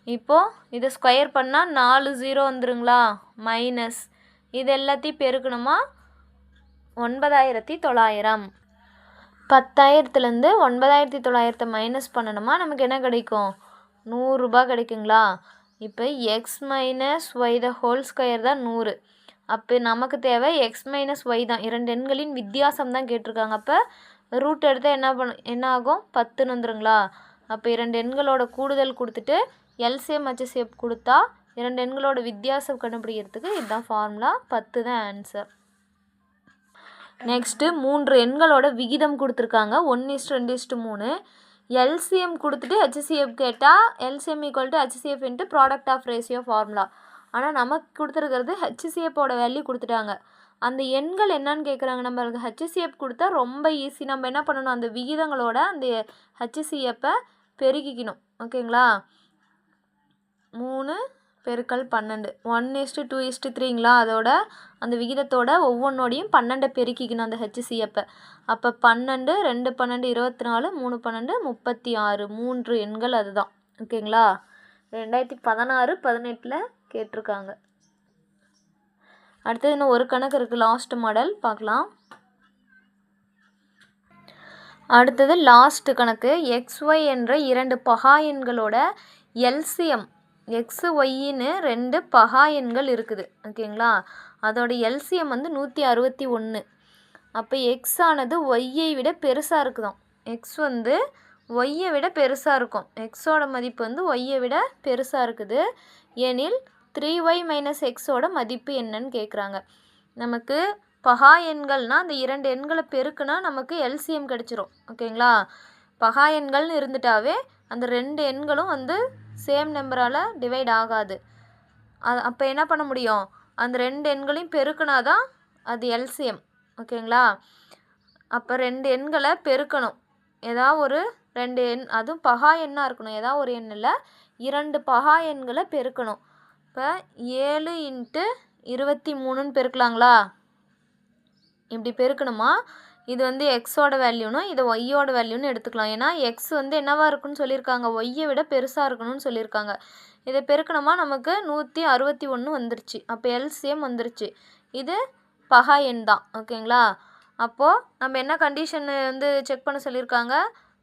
இப்போது இதை ஸ்கொயர் பண்ணால் 4 0 வந்துருங்களா. மைனஸ் இது எல்லாத்தையும் பெருக்கணுமா 9900. 10,000லேருந்து 9900 மைனஸ் பண்ணணுமா நமக்கு என்ன கிடைக்கும் 100 ரூபாய் கிடைக்குங்களா. இப்போ x minus y the whole square தான் 100. அப்போ நமக்கு தேவை எக்ஸ் மைனஸ் ஒய் தான். 2 எண்களின் வித்தியாசம் தான் கேட்டிருக்காங்க. அப்போ ரூட் எடுத்தால் என்ன ஆகும் 10ன்னு வந்துருங்களா. அப்போ 2 எண்களோட கூடுதல் கொடுத்துட்டு எல்சிஎம் ஹெச்சிஎஃப் கொடுத்தா 2 எண்களோட வித்தியாசம் கண்டுபிடிக்கிறதுக்கு இதுதான் ஃபார்முலா. 10 தான் ஆன்சர். நெக்ஸ்ட்டு 3 எண்களோட விகிதம் கொடுத்துருக்காங்க 1:2:3. எல்சிஎம் கொடுத்துட்டு ஹெச்சிஎஃப் கேட்டால் LCM equal to HCF into product of ratio formula. ஆனால் நமக்கு கொடுத்துருக்கிறது ஹெச்சிஎஃப்போட வேல்யூ கொடுத்துட்டாங்க. அந்த எண்கள் என்னன்னு கேட்குறாங்க. நம்மளுக்கு ஹெச்சிஎஃப் கொடுத்தா ரொம்ப ஈஸி. நம்ம என்ன பண்ணணும் அந்த விகிதங்களோட அந்த ஹெச்சிஎஃப்பை பெருக்கிக்கணும். ஓகேங்களா. 3 பெருக்கல் 12 1:2:3ங்களா. அதோட அந்த விகிதத்தோட ஒவ்வொன்றோடையும் 12 பெருக்கிக்கணும் அந்த ஹெச்சிஎஃப்பை. அப்போ 12 2 12 24 3 12 36 3 எண்கள் அதுதான். ஓகேங்களா. 2016-18 கேட்டிருக்காங்க. அடுத்தது இன்னும் ஒரு கணக்கு இருக்குது. லாஸ்ட் மாடல் பார்க்கலாம். அடுத்தது லாஸ்ட் கணக்கு. XY என்ற 2 பகா எண்களோட எல்சிஎம் எக்ஸு ஒய்ன்னு 2 பகா எண்கள் இருக்குது. ஓகேங்களா. அதோட எல்சிஎம் வந்து 161. அப்போ எக்ஸ் ஆனது ஒய்யை விட பெருசாக இருக்குதாம். எக்ஸ் வந்து ஒய்யை விட பெருசாக இருக்கும். எக்ஸோட மதிப்பு வந்து ஒய்யை விட பெருசாக இருக்குது. எனில் 3y மைனஸ் எக்ஸோட மதிப்பு என்னன்னு கேட்குறாங்க. நமக்கு பகா எண்கள்னால் அந்த 2 எண்களை பெருக்குனா நமக்கு எல்சிஎம் கிடச்சிரும். ஓகேங்களா. பகா எண்கள்னு இருந்துட்டாவே அந்த 2 எண்களும் வந்து சேம் நம்பரால் டிவைட் ஆகாது. அப்போ என்ன பண்ண முடியும் அந்த 2 எண்களையும் பெருக்குனா தான் அது எல்சிஎம். ஓகேங்களா. அப்போ 2 எண்களை பெருக்கணும். ஏதாவது ஒரு 2 எண் அதுவும் பகா எண்ணாக இருக்கணும். ஏதாவது ஒரு எண்ணில் 2 பகா எண்களை பெருக்கணும். இப்போ 7 × 23ன்னு பெருக்கலாங்களா. இப்படி பெருக்கணுமா. இது வந்து எக்ஸோட வேல்யூனும் இதை ஒய்யோட வேல்யூன்னு எடுத்துக்கலாம். ஏன்னா எக்ஸ் வந்து என்னவாக இருக்குன்னு சொல்லியிருக்காங்க ஒய்யை விட பெருசாக இருக்கணும்னு சொல்லியிருக்காங்க. இதை பெருக்கணுமா நமக்கு 161 வந்துருச்சு. அப்போ எல்சிஎம் வந்துருச்சு. இது பகா எண் தான். ஓகேங்களா. அப்போது நம்ம என்ன கண்டிஷன் வந்து செக் பண்ண சொல்லியிருக்காங்க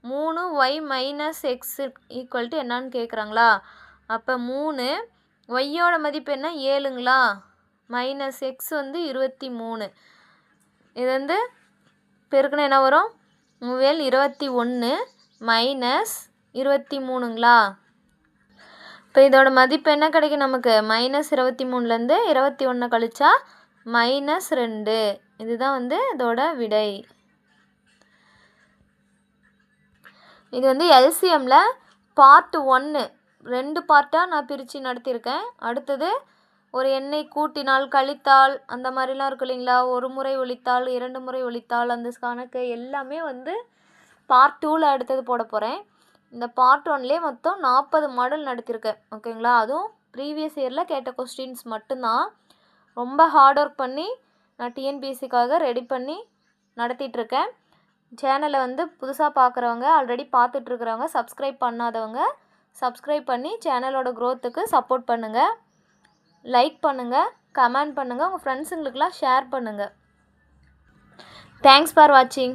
3y minus X equal to என்னான்னு கேட்குறாங்களா. அப்போ 3 ஒய்யோட மதிப்பு என்ன 7ங்களா. மைனஸ் எக்ஸ் வந்து 23. இது வந்து பெருக்குன்னா என்ன வரும் 21 மைனஸ் 23ங்களா. இப்போ இதோட மதிப்பு என்ன கிடைக்கும் நமக்கு மைனஸ் 23லேருந்து 21 கழிச்சா -2. இதுதான் வந்து இதோட விடை. இது வந்து எல்சிஎம்மில் பார்ட் 1 2 பார்ட்டாக நான் பிரித்து நடத்தியிருக்கேன். அடுத்தது ஒரு எண்ணை கூட்டினால் கழித்தால் அந்த மாதிரிலாம் இருக்கும் இல்லைங்களா. ஒரு முறை ஒழித்தால் 2 முறை ஒழித்தால் அந்த கணக்கு எல்லாமே வந்து பார்ட் 2ல் அடுத்தது போட போகிறேன். இந்த பார்ட் 1லேயே மொத்தம் 40 மாடல் நடத்தியிருக்கேன். ஓகேங்களா. அதுவும் ப்ரீவியஸ் இயரில் கேட்ட கொஸ்டின்ஸ் மட்டும்தான். ரொம்ப ஹார்ட் ஒர்க் பண்ணி நான் டிஎன்பிஎஸ்சிக்காக ரெடி பண்ணி நடத்திட்டுருக்கேன். சேனலை வந்து புதுசாக பார்க்குறவங்க ஆல்ரெடி பார்த்துட்ருக்குறவங்க சப்ஸ்கிரைப் பண்ணாதவங்க சப்ஸ்கிரைப் பண்ணி சேனலோட க்ரோத்துக்கு சப்போர்ட் பண்ணுங்கள். லைக் பண்ணுங்கள், கமெண்ட் பண்ணுங்கள், உங்கள் ஃப்ரெண்ட்ஸுங்களுக்கெலாம் ஷேர் பண்ணுங்கள். தேங்க்ஸ் ஃபார் வாட்சிங்.